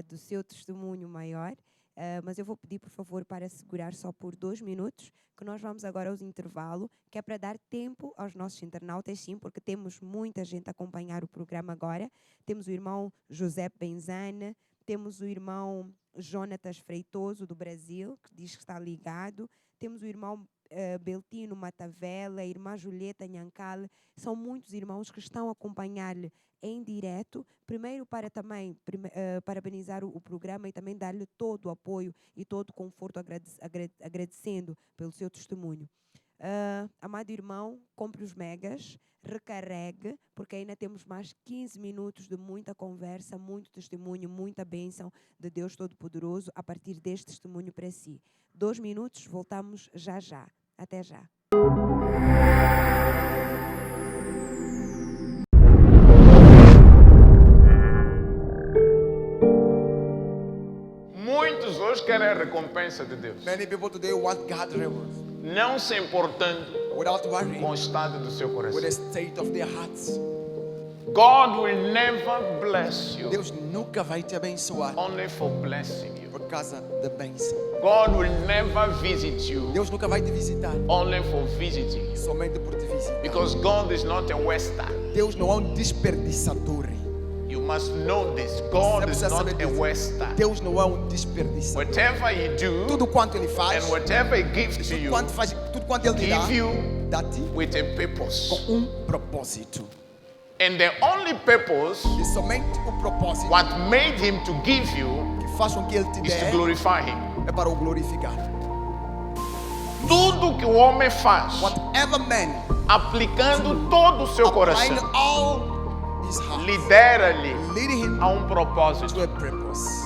do seu testemunho maior, mas eu vou pedir, por favor, para segurar só por 2 minutos, que nós vamos agora ao intervalo, que é para dar tempo aos nossos internautas, sim, porque temos muita gente a acompanhar o programa agora. Temos o irmão José Benzane, temos o irmão Jonatas Freitoso, do Brasil, que diz que está ligado. Temos o irmão Beltino Matavela, a irmã Julieta Nhancal. São muitos irmãos que estão a acompanhar-lhe em direto. Primeiro, para também parabenizar o programa e também dar-lhe todo o apoio e todo o conforto, agradecendo pelo seu testemunho. Amado irmão, compre os megas, recarregue, porque ainda temos mais 15 minutos de muita conversa, muito testemunho, muita bênção de Deus Todo-Poderoso a partir deste testemunho para si. 2 minutos, voltamos já já. Até já. Muitos hoje querem a recompensa de Deus, Many people today want God's reward não se importando without worrying com o estado do seu with the coração. state of their hearts. God will never bless you Deus nunca vai te abençoar only for blessing you. por causa da bênção. God will never visit you Deus nunca vai te visitar only for visiting you. somente por te visitar. Because God is not a waster. Deus não é um desperdiçador. You must know this. Você God is precisa not saber a disso. waster. Deus não é um desperdiçador. Whatever He do Tudo quanto Ele faz, and whatever He gives to you, tudo quanto Ele te dá, give you dá-te with a purpose. com propósito. And the only purpose E somente o propósito what made Him to give you que faz com que Ele te is to dê glorify Him. é para o glorificar. Tudo que o homem faz, Whatever man aplicando todo o seu applying coração, all his heart, lidera-lhe leading him a propósito. to a purpose.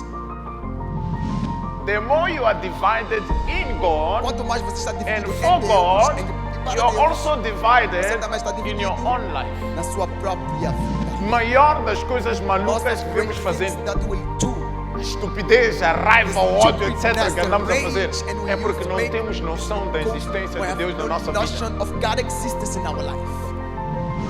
The more you are divided in God Quanto mais você está and dividido em for Deus, God, e para you're Deus, also divided você também está in dividido your own life. na sua própria vida. Maior das coisas malucas Lots que of vemos great fazendo, things that we'll do. a estupidez, a raiva, o ódio, etc. Stupidness, que andamos a the fazer, rage, and we é porque use não make temos noção da existência We de have Deus na no nossa vida. notion of God's existence in our life.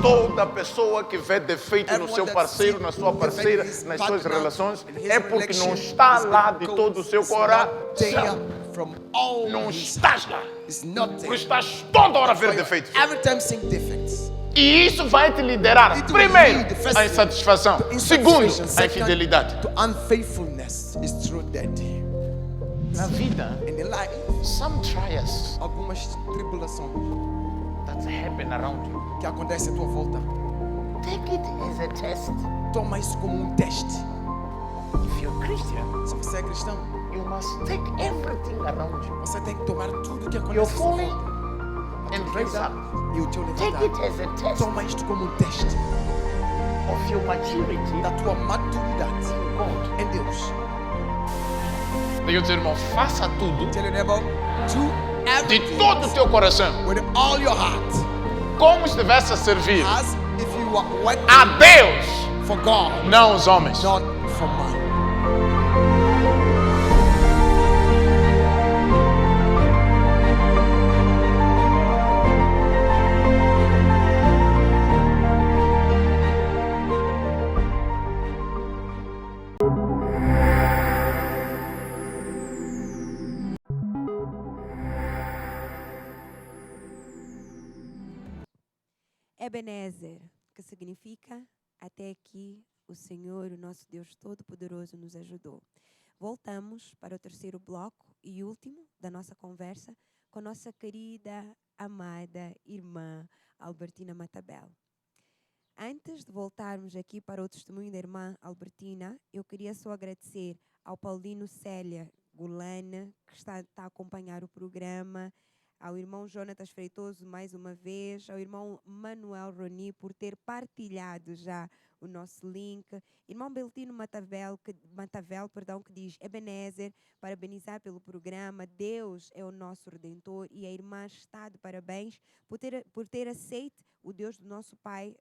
Toda pessoa que vê defeito no Everyone seu that parceiro, sees na sua parceira, defect in nas his suas partner, relações, in his é porque não relationship, está is lá de because todo o seu it's not coração. there from all Não his estás lá. It's not Por there. estás toda hora a ver So you're defeitos. every time seeing defects. E isso vai te liderar, It will primeiro, lead, first, à insatisfação. to Segundo, insatisfaction. à Second, infidelidade. to unfaithfulness is through that. Na vida, And in life, some trials algumas tribulações that happen around you, que acontecem à tua volta, take it as a test. toma isso como um teste. If you're Christian, Se você é cristão, you must take everything around you. você tem que tomar tudo que You're acontece à sua falling volta and raise up. e o teu Take it levantar. as a test Toma isto como um teste of your maturity da tua maturidade in God. em Deus. Diga ao teu irmão, faça tudo Tell your neighbor, do de everything todo o teu coração, with all your heart, como estivesse a servir as if you are working a Deus, for God, não os homens. not for man. Ebenezer, que significa até aqui o Senhor, o nosso Deus Todo-Poderoso, nos ajudou. Voltamos para o terceiro bloco e último da nossa conversa com nossa querida, amada irmã Albertina Matabel. Antes de voltarmos aqui para o testemunho da irmã Albertina, eu queria só agradecer ao Paulino Célia Gulana, que está a acompanhar o programa, ao irmão Jonatas Freitoso mais uma vez, ao irmão Manuel Roni por ter partilhado já o nosso link, irmão Beltino Matavel, que diz: Ebenezer, parabenizar pelo programa, Deus é o nosso Redentor, e a irmã está de parabéns por ter aceito o Deus do nosso pai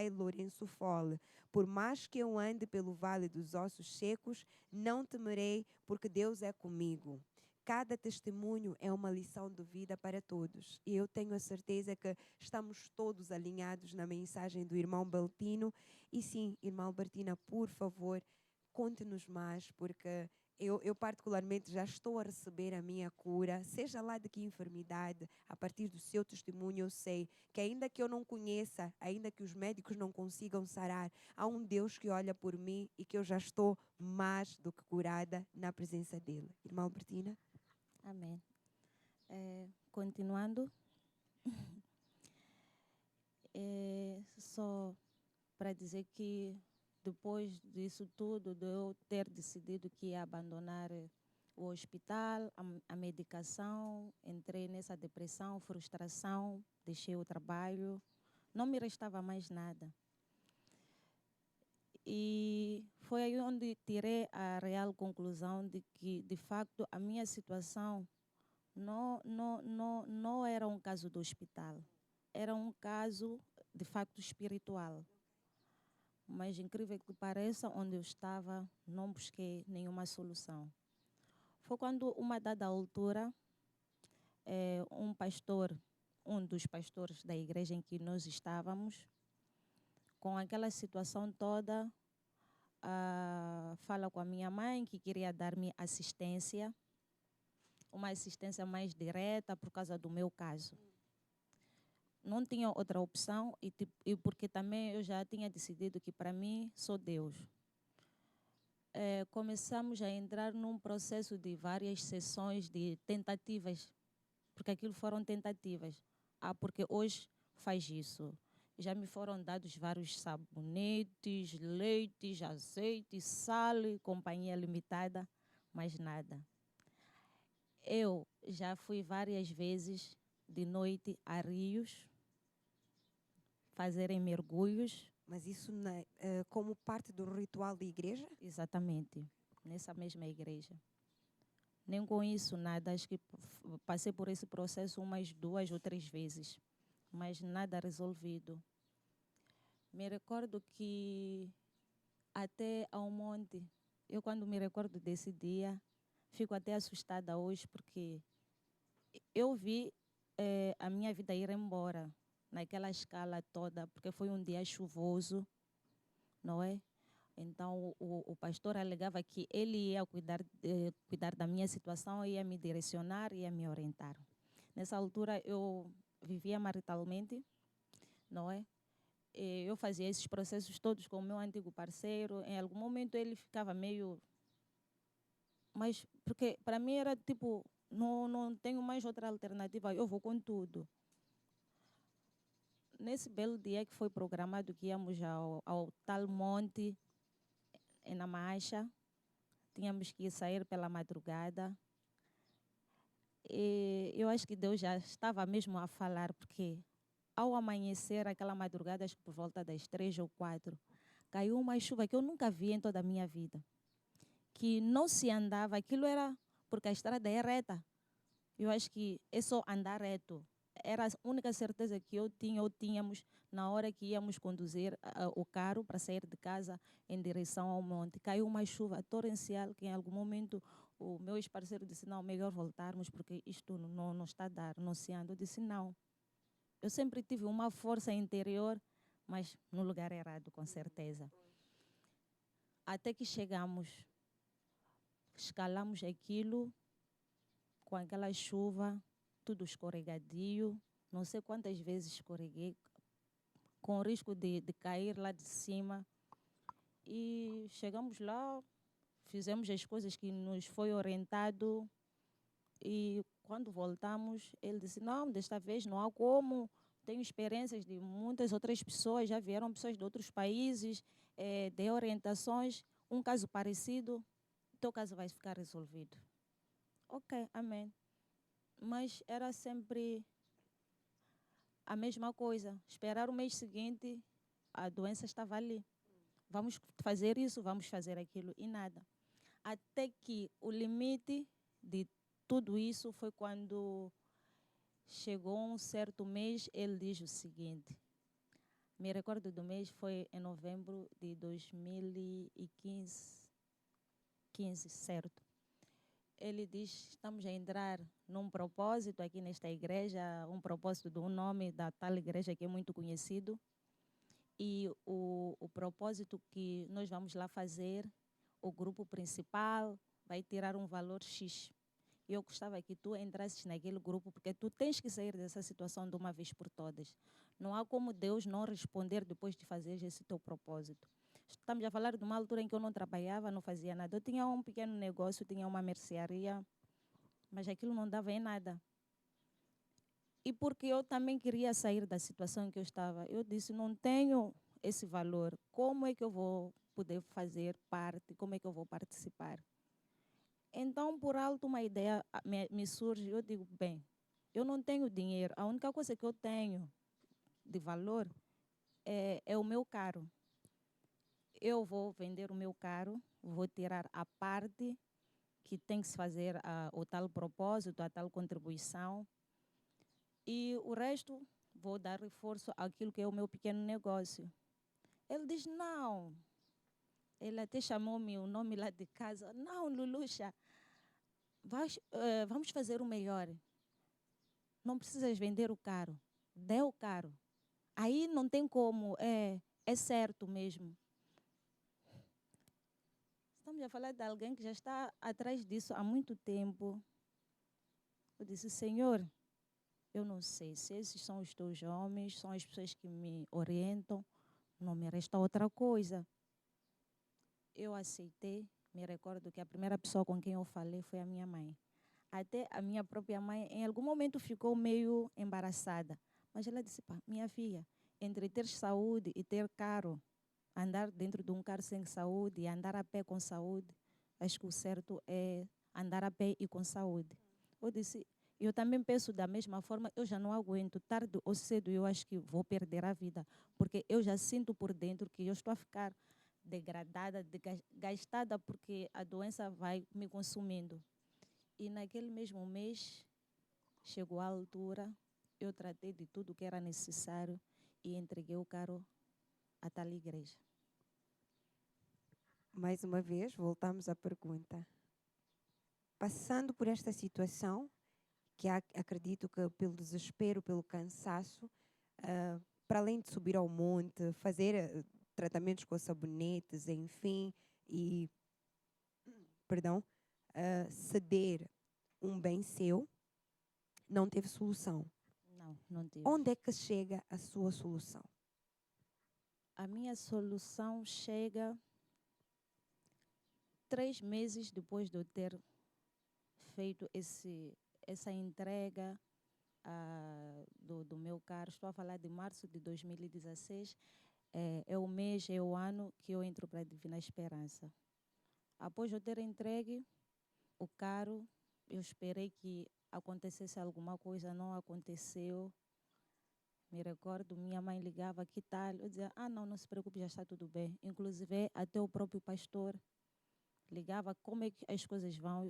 Lourenço Fole. Por mais que eu ande pelo vale dos ossos secos, não temerei, porque Deus é comigo. Cada testemunho é uma lição de vida para todos. E eu tenho a certeza que estamos todos alinhados na mensagem do irmão Beltino. E sim, irmã Albertina, por favor, conte-nos mais, porque eu particularmente já estou a receber a minha cura, seja lá de que enfermidade, a partir do seu testemunho eu sei que ainda que eu não conheça, ainda que os médicos não consigam sarar, há um Deus que olha por mim e que eu já estou mais do que curada na presença dele. Irmã Albertina? Amém. Continuando, só para dizer que depois disso tudo, de eu ter decidido que ia abandonar o hospital, a medicação, entrei nessa depressão, frustração, deixei o trabalho, não me restava mais nada. E foi aí onde tirei a real conclusão de que, de facto, a minha situação não era um caso do hospital. Era um caso, de facto, espiritual. Mas, incrível que pareça, onde eu estava, não busquei nenhuma solução. Foi quando, uma dada altura, um dos pastores da igreja em que nós estávamos, com aquela situação toda, fala com a minha mãe que queria dar-me assistência, uma assistência mais direta por causa do meu caso. Não tinha outra opção e porque também eu já tinha decidido que para mim só Deus. Começamos a entrar num processo de várias sessões de tentativas, porque aquilo foram tentativas. Porque hoje faz isso. já me foram dados vários sabonetes, leites, azeite, sal, companhia limitada, mas nada. Eu já fui várias vezes de noite a rios, fazerem mergulhos. Mas isso como parte do ritual da igreja? Exatamente, nessa mesma igreja. Nem com isso nada, acho que passei por esse processo umas 2 ou 3 vezes, mas nada resolvido. Me recordo que até ao monte, eu quando me recordo desse dia, fico até assustada hoje, porque eu vi a minha vida ir embora naquela escala toda, porque foi um dia chuvoso, não é? Então, o pastor alegava que ele ia cuidar da minha situação, ia me direcionar, ia me orientar. Nessa altura, eu vivia maritalmente, não é? Eu fazia esses processos todos com o meu antigo parceiro. Em algum momento, ele ficava meio... Mas, porque para mim era tipo, não tenho mais outra alternativa, eu vou com tudo. Nesse belo dia que foi programado que íamos ao tal monte, na marcha, tínhamos que sair pela madrugada. E eu acho que Deus já estava mesmo a falar, porque ao amanhecer, aquela madrugada, acho que por volta das 3 ou 4, caiu uma chuva que eu nunca vi em toda a minha vida. Que não se andava, aquilo era porque a estrada é reta. Eu acho que é só andar reto. Era a única certeza que eu tinha ou tínhamos na hora que íamos conduzir o carro para sair de casa em direção ao monte. Caiu uma chuva torrencial que em algum momento o meu ex-parceiro disse, não, melhor voltarmos porque isto não está a dar, não se anda. Eu disse, não. Eu sempre tive uma força interior, mas no lugar errado, com certeza. Até que chegamos, escalamos aquilo, com aquela chuva, tudo escorregadio, não sei quantas vezes escorreguei, com o risco de cair lá de cima. E chegamos lá, fizemos as coisas que nos foi orientado, e quando voltamos, ele disse, não, desta vez não há como, tenho experiências de muitas outras pessoas, já vieram pessoas de outros países, de orientações, um caso parecido, teu caso vai ficar resolvido. Ok, amém. Mas era sempre a mesma coisa. Esperar o mês seguinte, a doença estava ali. Vamos fazer isso, vamos fazer aquilo e nada. Até que o limite de tudo isso foi quando chegou um certo mês, ele diz o seguinte. Me recordo do mês, foi em novembro de 2015, certo? Ele diz, estamos a entrar num propósito aqui nesta igreja, um propósito de um nome da tal igreja que é muito conhecido. E o propósito que nós vamos lá fazer, o grupo principal vai tirar um valor X. E eu gostava que tu entrasses naquele grupo, porque tu tens que sair dessa situação de uma vez por todas. Não há como Deus não responder depois de fazer esse teu propósito. Estamos a falar de uma altura em que eu não trabalhava, não fazia nada. Eu tinha um pequeno negócio, tinha uma mercearia, mas aquilo não dava em nada. E porque eu também queria sair da situação em que eu estava, eu disse, não tenho esse valor, como é que eu vou poder fazer parte, como é que eu vou participar? Então, por alto, uma ideia me surge, eu digo, bem, eu não tenho dinheiro, a única coisa que eu tenho de valor é o meu carro. Eu vou vender o meu carro, vou tirar a parte que tem que se fazer o tal propósito, a tal contribuição, e o resto vou dar reforço àquilo que é o meu pequeno negócio. Ele diz, não. Ele até chamou-me o nome lá de casa. Não, Luluxa, vamos fazer o melhor. Não precisas vender o carro. Dê o carro. Aí não tem como, é certo mesmo. Estamos a falar de alguém que já está atrás disso há muito tempo. Eu disse, Senhor, eu não sei se esses são os teus homens, são as pessoas que me orientam, não me resta outra coisa. Eu aceitei, me recordo que a primeira pessoa com quem eu falei foi a minha mãe. Até a minha própria mãe, em algum momento, ficou meio embaraçada. Mas ela disse, pá, minha filha, entre ter saúde e ter carro, andar dentro de um carro sem saúde e andar a pé com saúde, acho que o certo é andar a pé e com saúde. Eu disse, eu também penso da mesma forma, eu já não aguento, tarde ou cedo eu acho que vou perder a vida, porque eu já sinto por dentro que eu estou a ficar degradada, gastada, porque a doença vai me consumindo. E naquele mesmo mês, chegou a altura, eu tratei de tudo que era necessário e entreguei o carro a tal igreja. Mais uma vez, voltamos à pergunta. Passando por esta situação, que acredito que pelo desespero, pelo cansaço, para além de subir ao monte, fazer tratamentos com sabonetes, enfim, e, ceder um bem seu, não teve solução. Não tive. Onde é que chega a sua solução? A minha solução chega 3 meses depois de eu ter feito essa entrega do meu carro. Estou a falar de março de 2016. É o mês, é o ano que eu entro para a Divina Esperança. Após eu ter entregue o carro, eu esperei que acontecesse alguma coisa, não aconteceu. Me recordo, minha mãe ligava, que tal? Eu dizia, não se preocupe, já está tudo bem. Inclusive, até o próprio pastor ligava, como é que as coisas vão?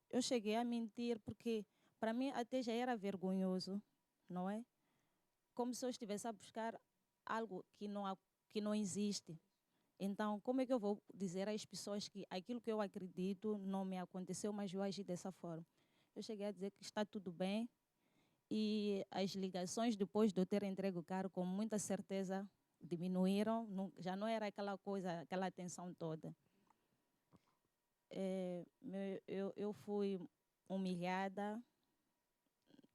Eu cheguei a mentir, porque para mim até já era vergonhoso, não é? Como se eu estivesse a buscar algo que não existe. Então, como é que eu vou dizer às pessoas que aquilo que eu acredito não me aconteceu, mas eu agi dessa forma? Eu cheguei a dizer que está tudo bem, e as ligações depois de eu ter entregue o carro, com muita certeza, diminuíram, já não era aquela coisa, aquela atenção toda. Eu fui humilhada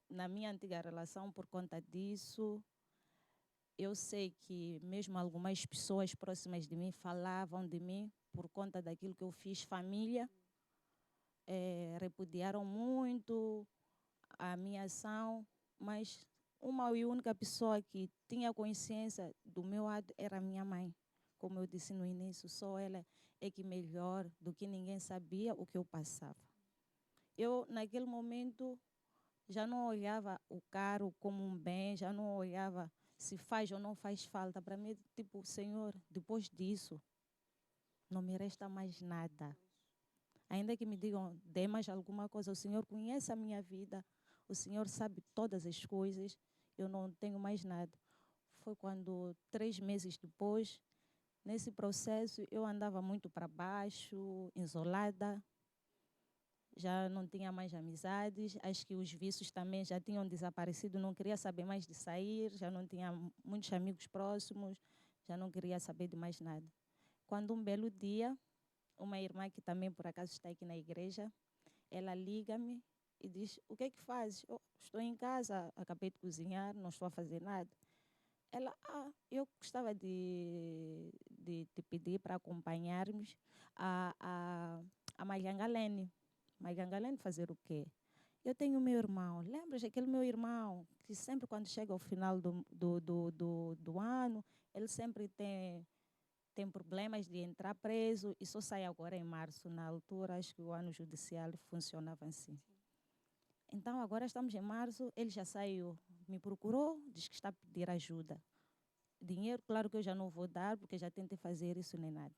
na minha antiga relação por conta disso. Eu sei que mesmo algumas pessoas próximas de mim falavam de mim por conta daquilo que eu fiz. Família repudiaram muito a minha ação, mas uma e única pessoa que tinha consciência do meu lado era a minha mãe. Como eu disse no início, só ela é que melhor do que ninguém sabia o que eu passava. Eu, naquele momento, já não olhava o carro como um bem, já não olhava se faz ou não faz falta. Para mim, tipo, Senhor, depois disso, não me resta mais nada. Ainda que me digam, dê mais alguma coisa, o Senhor conhece a minha vida, o Senhor sabe todas as coisas, eu não tenho mais nada. Foi quando, 3 meses depois, nesse processo, eu andava muito para baixo, isolada, já não tinha mais amizades, acho que os vícios também já tinham desaparecido, não queria saber mais de sair, já não tinha muitos amigos próximos, já não queria saber de mais nada. Quando um belo dia, uma irmã que também por acaso está aqui na igreja, ela liga-me e diz, o que é que fazes? Estou em casa, acabei de cozinhar, não estou a fazer nada. Ela, eu gostava de pedir para acompanharmos a Mayangalene. Mayangalene fazer o quê? Eu tenho meu irmão, lembras aquele meu irmão que sempre quando chega ao final do ano, ele sempre tem problemas de entrar preso e só sai agora em março. Na altura, acho que o ano judicial funcionava assim. Então, agora estamos em março, ele já saiu, me procurou, diz que está a pedir ajuda. Dinheiro, claro que eu já não vou dar, porque já tentei fazer isso nem nada.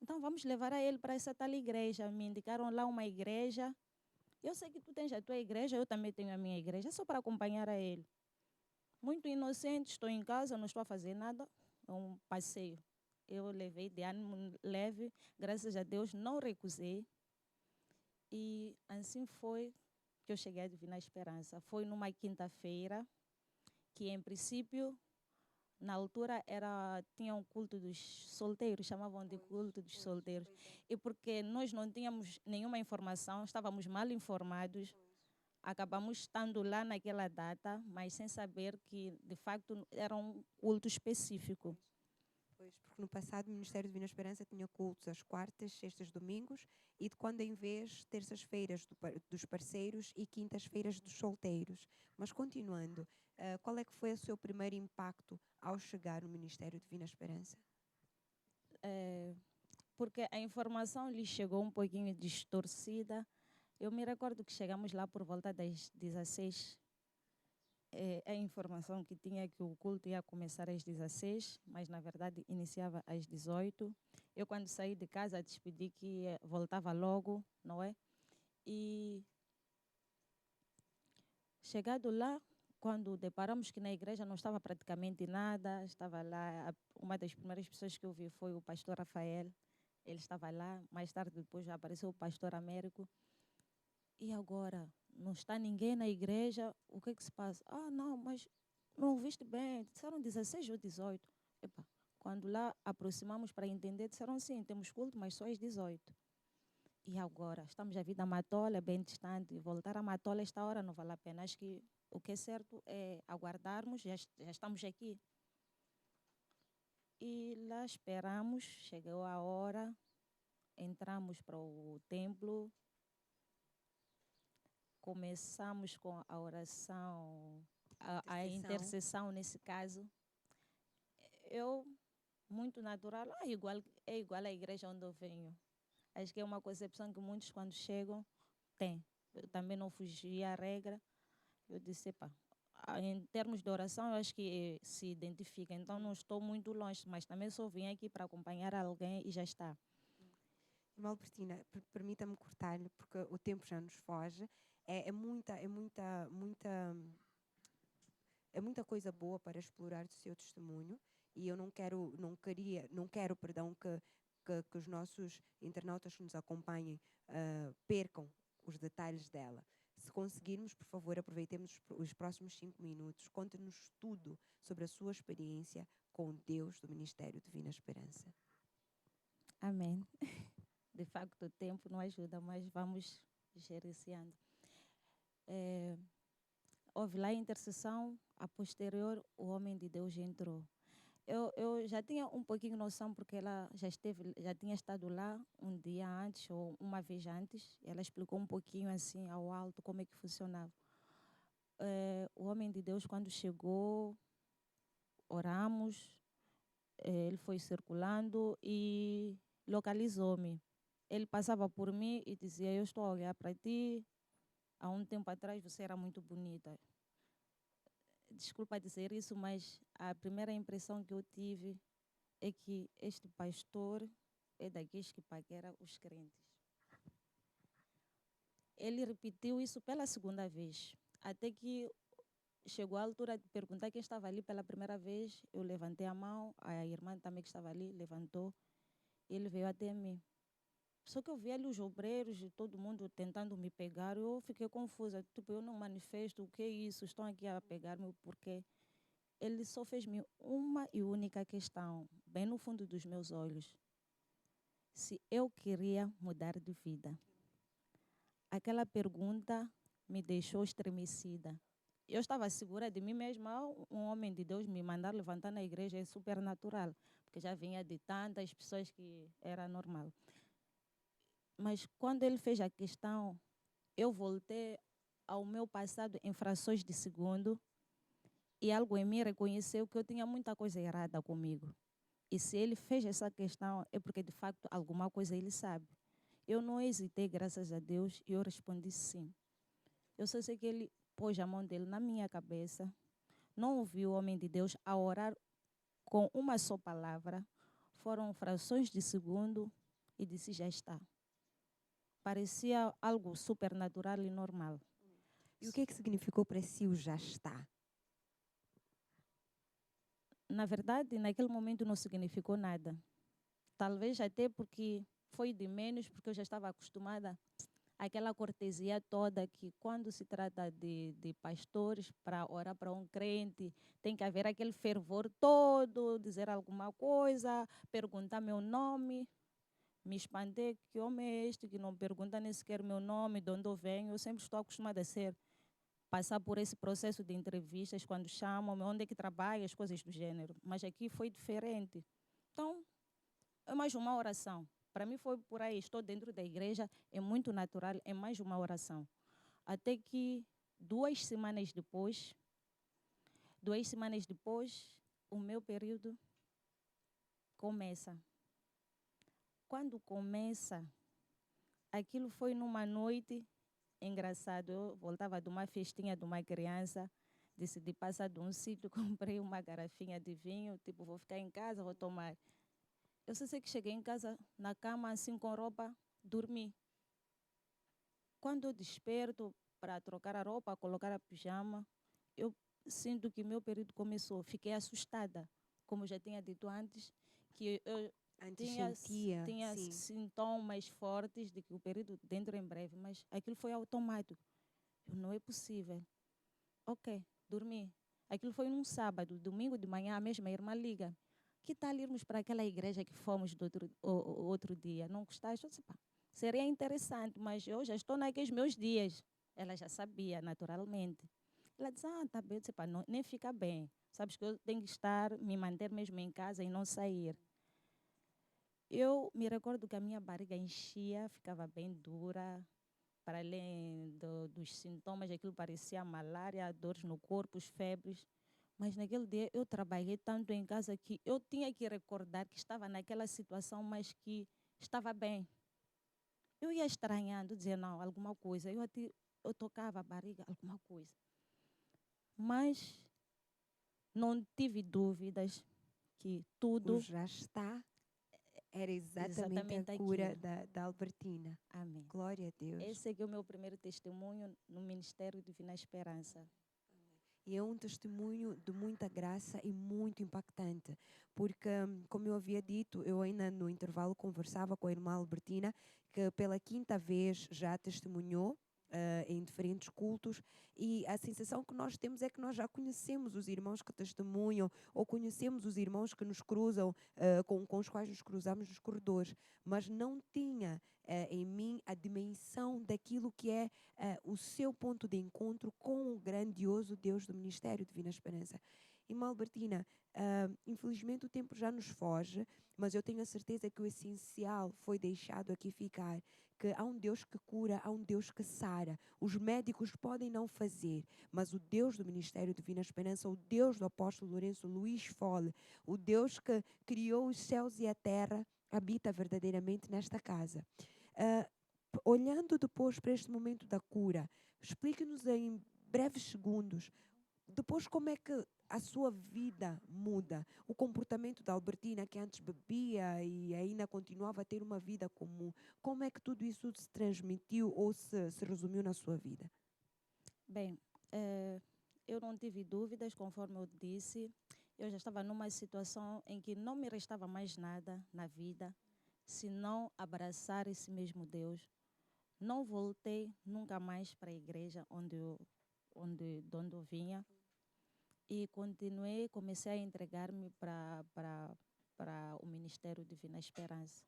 Então, vamos levar a ele para essa tal igreja. Me indicaram lá uma igreja. Eu sei que tu tens a tua igreja, eu também tenho a minha igreja, só para acompanhar a ele. Muito inocente, estou em casa, não estou a fazer nada, é um passeio. Eu levei de ânimo leve, graças a Deus não recusei. E assim foi que eu cheguei à Divina Esperança. Foi numa quinta-feira, que em princípio, na altura, tinha um culto dos solteiros, chamavam de culto dos solteiros. E porque nós não tínhamos nenhuma informação, estávamos mal informados, acabamos estando lá naquela data, mas sem saber que, de facto, era um culto específico. Pois, porque no passado o Ministério Divina Esperança tinha cultos às quartas, sextas, domingos e de quando em vez terças-feiras dos parceiros e quintas-feiras dos solteiros. Mas continuando, qual é que foi o seu primeiro impacto ao chegar no Ministério Divina Esperança? Porque a informação lhe chegou um pouquinho distorcida. Eu me recordo que chegamos lá por volta das 16. A informação que tinha que o culto ia começar às 16, mas na verdade iniciava às 18. Eu, quando saí de casa, despedi que voltava logo, não é? E chegado lá, quando deparamos que na igreja não estava praticamente nada, estava lá, uma das primeiras pessoas que eu vi foi o pastor Rafael. Ele estava lá, mais tarde depois apareceu o pastor Américo. E agora? Não está ninguém na igreja, o que é que se passa? Ah, não, mas não ouviste bem, disseram 16 ou 18. Epa, quando lá aproximamos para entender, disseram sim, temos culto, mas só às 18. E agora? Estamos a vir da Matola, bem distante, voltar a Matola esta hora não vale a pena. Acho que o que é certo é aguardarmos, já estamos aqui. E lá esperamos, chegou a hora, entramos para o templo, começamos com a oração, a intercessão nesse caso. Eu, muito natural, é igual à igreja onde eu venho. Acho que é uma concepção que muitos, quando chegam, têm. Eu também não fugi à regra. Eu disse, pá, em termos de oração, eu acho que se identifica. Então, não estou muito longe, mas também só vim aqui para acompanhar alguém e já está. Irmã Albertina, permita-me cortar-lhe, porque o tempo já nos foge. É muita coisa boa para explorar do seu testemunho e eu não quero, que os nossos internautas que nos acompanhem percam os detalhes dela. Se conseguirmos, por favor, aproveitemos os próximos 5 minutos. Conte-nos tudo sobre a sua experiência com Deus do Ministério Divina Esperança. Amém. De facto, o tempo não ajuda, mas vamos gerenciando. Houve lá a intercessão, a posterior, o homem de Deus entrou. Eu já tinha um pouquinho noção, porque ela já tinha estado lá um dia antes, ou uma vez antes. Ela explicou um pouquinho assim, ao alto, como é que funcionava. O homem de Deus, quando chegou, oramos, ele foi circulando e localizou-me. Ele passava por mim e dizia, eu estou a olhar para ti, há um tempo atrás você era muito bonita. Desculpa dizer isso, mas a primeira impressão que eu tive é que este pastor é daqueles que paquera os crentes. Ele repetiu isso pela segunda vez, até que chegou a altura de perguntar quem estava ali pela primeira vez. Eu levantei a mão, a irmã também que estava ali levantou, ele veio até mim. Só que eu vi ali os obreiros e todo mundo tentando me pegar. Eu fiquei confusa. Tipo, eu não manifesto. O que é isso? Estão aqui a pegar-me. Porque ele só fez-me uma e única questão, bem no fundo dos meus olhos. Se eu queria mudar de vida. Aquela pergunta me deixou estremecida. Eu estava segura de mim mesma. Um homem de Deus me mandar levantar na igreja é supernatural. Porque já vinha de tantas pessoas que era normal. Mas quando ele fez a questão, eu voltei ao meu passado em frações de segundo e algo em mim reconheceu que eu tinha muita coisa errada comigo. E se ele fez essa questão, é porque de facto alguma coisa ele sabe. Eu não hesitei, graças a Deus, e eu respondi sim. Eu só sei que ele pôs a mão dele na minha cabeça, não ouviu o homem de Deus a orar com uma só palavra, foram frações de segundo e disse já está. Parecia algo supernatural e normal. E o que é que significou para si o já está? Na verdade, naquele momento não significou nada. Talvez até porque foi de menos, porque eu já estava acostumada àquela cortesia toda que quando se trata de pastores, para orar para um crente, tem que haver aquele fervor todo, dizer alguma coisa, perguntar meu nome. Me espantei, que homem é este que não pergunta nem sequer meu nome, de onde eu venho. Eu sempre estou acostumada a passar por esse processo de entrevistas, quando chamam-me, onde é que trabalha, as coisas do gênero. Mas aqui foi diferente. Então, é mais uma oração. Para mim foi por aí, estou dentro da igreja, é muito natural, é mais uma oração. Até que 2 semanas depois, o meu período começa. Quando começa, aquilo foi numa noite engraçado. Eu voltava de uma festinha de uma criança, decidi passar de um sítio, comprei uma garrafinha de vinho, tipo, vou ficar em casa, vou tomar. Eu só sei que cheguei em casa, na cama, assim, com roupa, dormi. Quando eu desperto para trocar a roupa, colocar a pijama, eu sinto que meu período começou. Fiquei assustada, como já tinha dito antes, que eu Antes tinha sentia, sim. sintomas fortes de que o período dentro em breve, mas aquilo foi automático. Não é possível. Ok, dormi. Aquilo foi num sábado, domingo de manhã, a mesma irmã liga. Que tal irmos para aquela igreja que fomos do outro dia? Não gostaste? Eu disse, pá, seria interessante, mas eu já estou naqueles meus dias. Ela já sabia, naturalmente. Ela disse, tá bem. Eu disse, pá, não, nem fica bem. Sabes que eu tenho que me manter mesmo em casa e não sair. Eu me recordo que a minha barriga enchia, ficava bem dura. Para além dos sintomas, aquilo parecia malária, dores no corpo, febres. Mas naquele dia eu trabalhei tanto em casa que eu tinha que recordar que estava naquela situação, mas que estava bem. Eu ia estranhando, dizia, não, alguma coisa. Eu tocava a barriga, alguma coisa. Mas não tive dúvidas que O tudo já está era exatamente a exatamente cura aquilo. da Albertina. Amém. Glória a Deus. Esse é que é o meu primeiro testemunho no Ministério Divina Esperança. E é um testemunho de muita graça e muito impactante, porque, como eu havia dito, eu ainda no intervalo conversava com a irmã Albertina, que pela 5ª vez já testemunhou em diferentes cultos, e a sensação que nós temos é que nós já conhecemos os irmãos que testemunham, ou conhecemos os irmãos que nos cruzam, com os quais nos cruzamos nos corredores, mas não tinha em mim a dimensão daquilo que é o seu ponto de encontro com o grandioso Deus do Ministério Divina Esperança. Irmã Albertina, infelizmente o tempo já nos foge, mas eu tenho a certeza que o essencial foi deixado aqui ficar, que há um Deus que cura, há um Deus que sara. Os médicos podem não fazer, mas o Deus do Ministério Divina Esperança, o Deus do apóstolo Lourenço Luís Fole, o Deus que criou os céus e a terra, habita verdadeiramente nesta casa. Olhando depois para este momento da cura, explique-nos em breves segundos, depois como é que a sua vida muda, o comportamento da Albertina, que antes bebia e ainda continuava a ter uma vida comum, como é que tudo isso se transmitiu ou se resumiu na sua vida? Bem, eu não tive dúvidas, conforme eu disse. Eu já estava numa situação em que não me restava mais nada na vida, senão abraçar esse mesmo Deus. Não voltei nunca mais para a igreja de onde eu vinha e comecei a entregar-me para o Ministério Divina Esperança.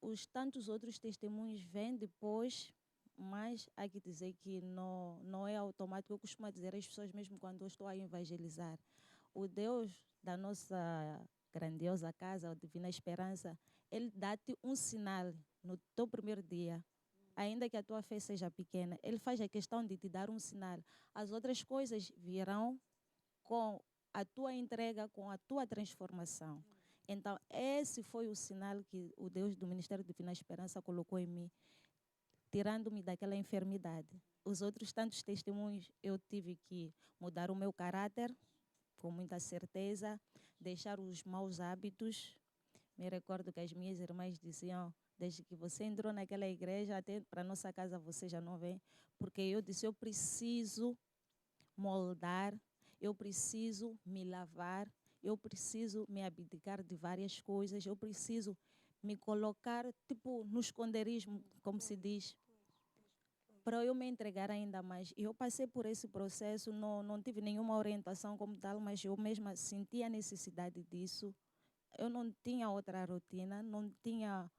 Os tantos outros testemunhos vêm depois, mas há que dizer que não é automático. Eu costumo dizer às pessoas, mesmo quando eu estou a evangelizar, o Deus da nossa grandiosa casa, a Divina Esperança, Ele dá-te um sinal no teu primeiro dia. Ainda que a tua fé seja pequena, Ele faz a questão de te dar um sinal. As outras coisas virão com a tua entrega, com a tua transformação. Então, esse foi o sinal que o Deus do Ministério Divina Esperança colocou em mim, tirando-me daquela enfermidade. Os outros tantos testemunhos, eu tive que mudar o meu caráter, com muita certeza, deixar os maus hábitos. Me recordo que as minhas irmãs diziam, desde que você entrou naquela igreja, até para a nossa casa você já não vem, porque eu disse, eu preciso moldar, eu preciso me lavar, eu preciso me abdicar de várias coisas, eu preciso me colocar, tipo, no esconderijo, como se diz, para eu me entregar ainda mais. E eu passei por esse processo, não tive nenhuma orientação como tal, mas eu mesma sentia a necessidade disso. Eu não tinha outra rotina, não tinha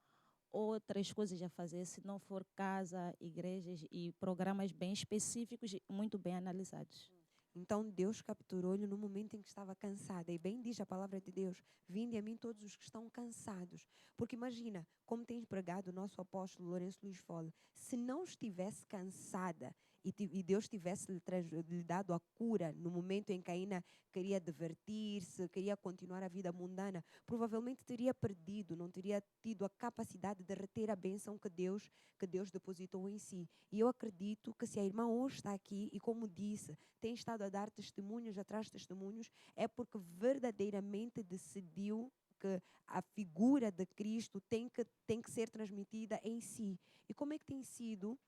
outras coisas a fazer, se não for casa, igrejas e programas bem específicos e muito bem analisados. Então Deus capturou-lhe no momento em que estava cansada. E bem diz a palavra de Deus: vinde a mim todos os que estão cansados. Porque imagina, como tem pregado o nosso apóstolo Lourenço Luiz Fole, se não estivesse cansada e Deus tivesse lhe dado a cura no momento em que Caína queria divertir-se, queria continuar a vida mundana, provavelmente teria perdido, não teria tido a capacidade de reter a bênção que Deus depositou em si. E eu acredito que se a irmã hoje está aqui e, como disse, tem estado a dar testemunhos atrás de testemunhos, é porque verdadeiramente decidiu que a figura de Cristo tem que ser transmitida em si. E como é que tem sido,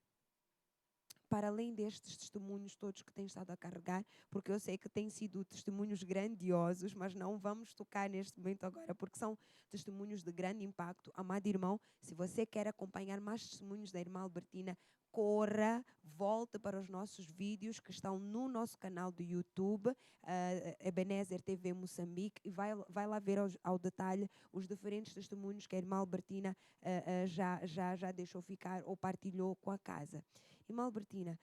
para além destes testemunhos todos que tem estado a carregar, porque eu sei que têm sido testemunhos grandiosos, mas não vamos tocar neste momento agora, porque são testemunhos de grande impacto. Amado irmão, se você quer acompanhar mais testemunhos da irmã Albertina, corra, volte para os nossos vídeos que estão no nosso canal do YouTube, Ebenezer TV Moçambique, e vai lá ver ao detalhe os diferentes testemunhos que a irmã Albertina já deixou ficar ou partilhou com a casa. Irmã Albertina,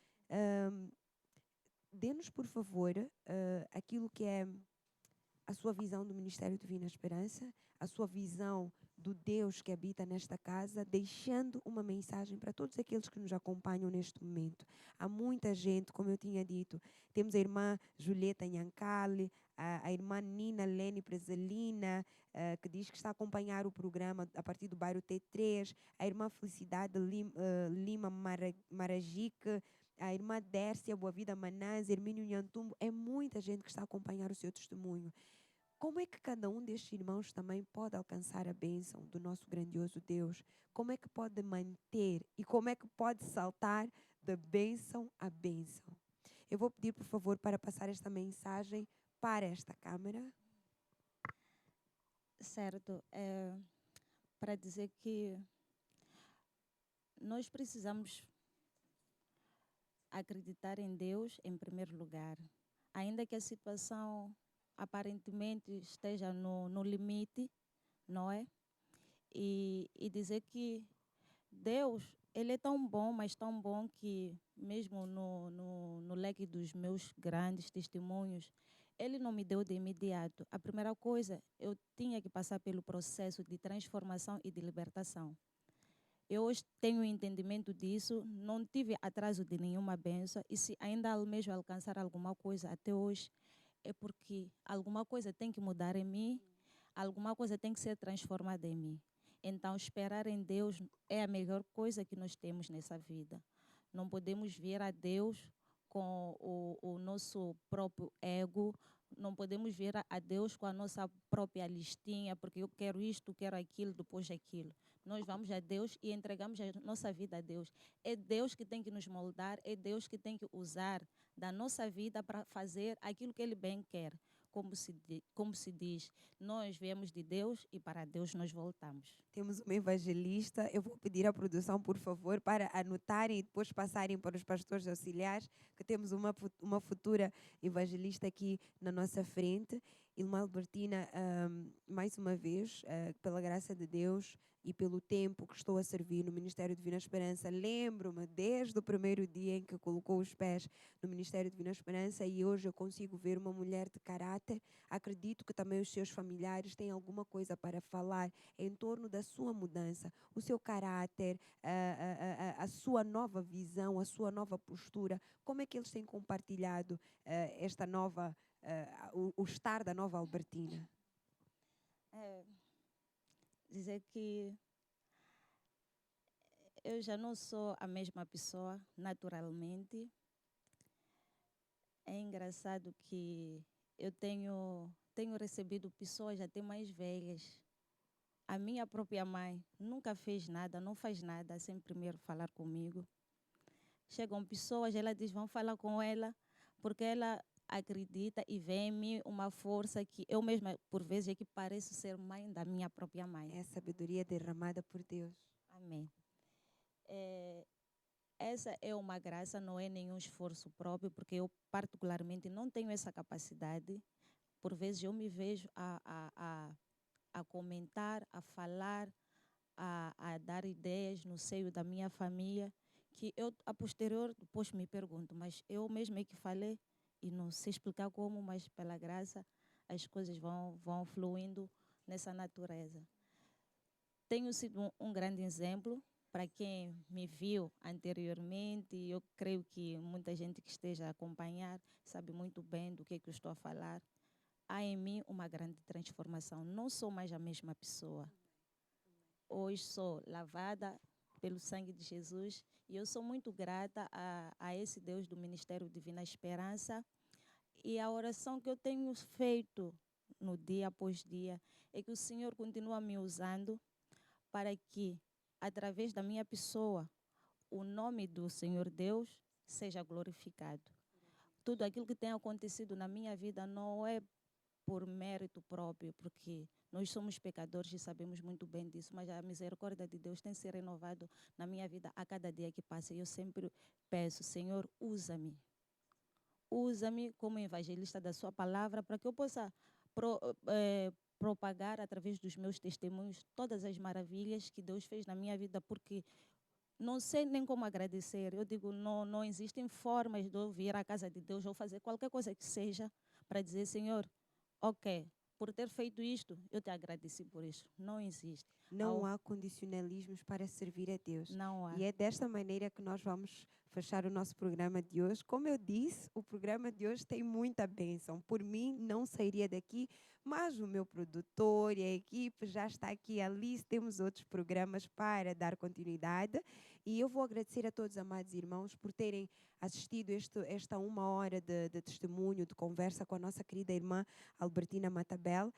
dê-nos, por favor, aquilo que é a sua visão do Ministério Divina Esperança, a sua visão do Deus que habita nesta casa, deixando uma mensagem para todos aqueles que nos acompanham neste momento. Há muita gente, como eu tinha dito, temos a irmã Julieta Nhancali, a irmã Nina Lene Prezelina, que diz que está a acompanhar o programa a partir do bairro T3, a irmã Felicidade Lima Marajique, a irmã Dércia Boa Vida Manás, Hermínio Nhantumbo, é muita gente que está a acompanhar o seu testemunho. Como é que cada um destes irmãos também pode alcançar a bênção do nosso grandioso Deus? Como é que pode manter e como é que pode saltar de bênção a bênção? Eu vou pedir, por favor, para passar esta mensagem para esta câmera. Certo. Para dizer que nós precisamos acreditar em Deus em primeiro lugar. Ainda que a situação aparentemente esteja no limite, não é? E dizer que Deus, Ele é tão bom, mas tão bom que mesmo no leque dos meus grandes testemunhos, Ele não me deu de imediato. A primeira coisa, eu tinha que passar pelo processo de transformação e de libertação. Eu hoje tenho entendimento disso, não tive atraso de nenhuma bênção, e se ainda almejo alcançar alguma coisa até hoje, é porque alguma coisa tem que mudar em mim, alguma coisa tem que ser transformada em mim. Então, esperar em Deus é a melhor coisa que nós temos nessa vida. Não podemos vir a Deus com o nosso próprio ego, não podemos vir a Deus com a nossa própria listinha, porque eu quero isto, quero aquilo, depois aquilo. Nós vamos a Deus e entregamos a nossa vida a Deus. É Deus que tem que nos moldar, é Deus que tem que usar da nossa vida para fazer aquilo que Ele bem quer. Como se diz, nós viemos de Deus e para Deus nós voltamos. Temos uma evangelista. Eu vou pedir à produção, por favor, para anotarem e depois passarem para os pastores auxiliares, que temos uma futura evangelista aqui na nossa frente. Irmã Albertina, mais uma vez, pela graça de Deus e pelo tempo que estou a servir no Ministério Divina Esperança, lembro-me desde o primeiro dia em que colocou os pés no Ministério Divina Esperança, e hoje eu consigo ver uma mulher de caráter. Acredito que também os seus familiares têm alguma coisa para falar em torno da sua mudança, o seu caráter, a sua nova visão, a sua nova postura. Como é que eles têm compartilhado esta nova, o estar da nova Albertina? Dizer que eu já não sou a mesma pessoa naturalmente. É engraçado que eu tenho recebido pessoas até mais velhas. A minha própria mãe nunca fez nada, não faz nada sem primeiro falar comigo. Chegam pessoas, ela diz, vão falar com ela, porque ela acredita e vê em mim uma força que eu mesma, por vezes, é que pareço ser mãe da minha própria mãe. É a sabedoria derramada por Deus. Amém. Essa é uma graça, não é nenhum esforço próprio, porque eu particularmente não tenho essa capacidade. Por vezes eu me vejo a comentar, a falar, a dar ideias no seio da minha família, que eu, a posterior, depois me pergunto, mas eu mesma é que falei, e não sei explicar como, mas pela graça as coisas vão fluindo nessa natureza. Tenho sido um grande exemplo para quem me viu anteriormente. Eu creio que muita gente que esteja a acompanhar sabe muito bem do que eu estou a falar. Há em mim uma grande transformação. Não sou mais a mesma pessoa. Hoje sou lavada pelo sangue de Jesus e eu sou muito grata a esse Deus do Ministério Divina Esperança. E a oração que eu tenho feito no dia após dia é que o Senhor continua me usando para que, através da minha pessoa, o nome do Senhor Deus seja glorificado. Tudo aquilo que tem acontecido na minha vida não é por mérito próprio, porque nós somos pecadores e sabemos muito bem disso, mas a misericórdia de Deus tem se renovado na minha vida a cada dia que passa. E eu sempre peço, Senhor, usa-me. Usa-me como evangelista da sua palavra para que eu possa propagar através dos meus testemunhos todas as maravilhas que Deus fez na minha vida, porque não sei nem como agradecer. Eu digo, não existem formas de eu vir à casa de Deus ou fazer qualquer coisa que seja para dizer, Senhor, ok, por ter feito isto, eu te agradeci por isso. Não existe. Não há condicionalismos para servir a Deus. Não há. E é desta maneira que nós vamos fechar o nosso programa de hoje. Como eu disse, o programa de hoje tem muita bênção. Por mim, não sairia daqui, mas o meu produtor e a equipe já está aqui. Ali temos outros programas para dar continuidade. E eu vou agradecer a todos, amados irmãos, por terem assistido esta 1 hora de testemunho, de conversa com a nossa querida irmã Albertina Matabel.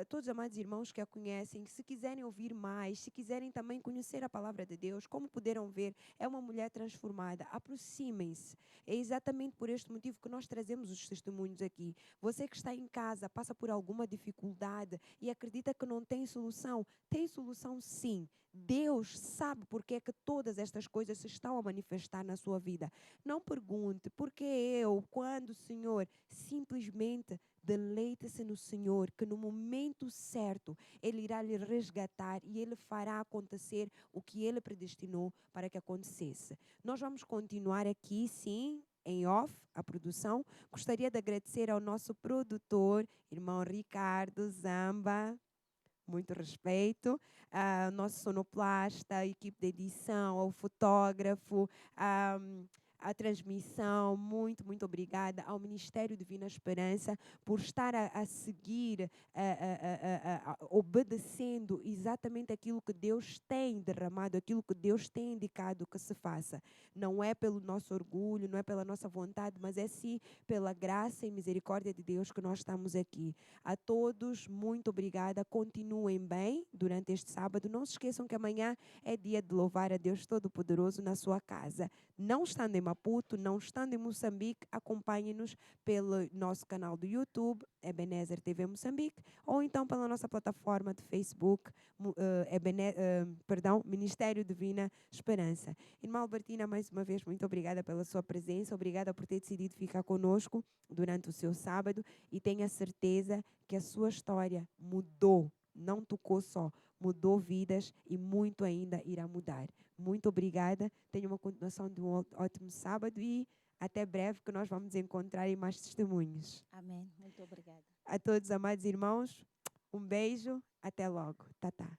Todos amados irmãos que a conhecem, se quiserem ouvir mais, se quiserem também conhecer a palavra de Deus, como puderam ver, é uma mulher transformada. Aproximem-se. É exatamente por este motivo que nós trazemos os testemunhos aqui. Você que está em casa, passa por alguma dificuldade e acredita que não tem solução sim. Deus sabe porque é que todas estas coisas se estão a manifestar na sua vida. Não pergunte, por que eu, quando o Senhor, simplesmente deleite-se no Senhor, que no momento certo Ele irá lhe resgatar e Ele fará acontecer o que Ele predestinou para que acontecesse. Nós vamos continuar aqui, sim, em off, a produção. Gostaria de agradecer ao nosso produtor, irmão Ricardo Zamba, muito respeito, ao nosso sonoplasta, a equipe de edição, ao fotógrafo, a transmissão, muito obrigada ao Ministério Divina Esperança por estar a seguir, obedecendo exatamente aquilo que Deus tem derramado, aquilo que Deus tem indicado que se faça. Não é pelo nosso orgulho, não é pela nossa vontade, mas é sim pela graça e misericórdia de Deus que nós estamos aqui. A todos, muito obrigada. Continuem bem durante este sábado. Não se esqueçam que amanhã é dia de louvar a Deus Todo-Poderoso na sua casa. Não estando em Maputo, não estando em Moçambique, acompanhe-nos pelo nosso canal do YouTube, Ebenezer TV Moçambique, ou então pela nossa plataforma de Facebook, Ministério Divina Esperança. Irmã Albertina, mais uma vez, muito obrigada pela sua presença, obrigada por ter decidido ficar conosco durante o seu sábado e tenha certeza que a sua história mudou, não tocou só, mudou vidas e muito ainda irá mudar. Muito obrigada, tenha uma continuação de um ótimo sábado e até breve que nós vamos encontrar em mais testemunhos. Amém. Muito obrigada. A todos, amados irmãos, um beijo, até logo. Tatá.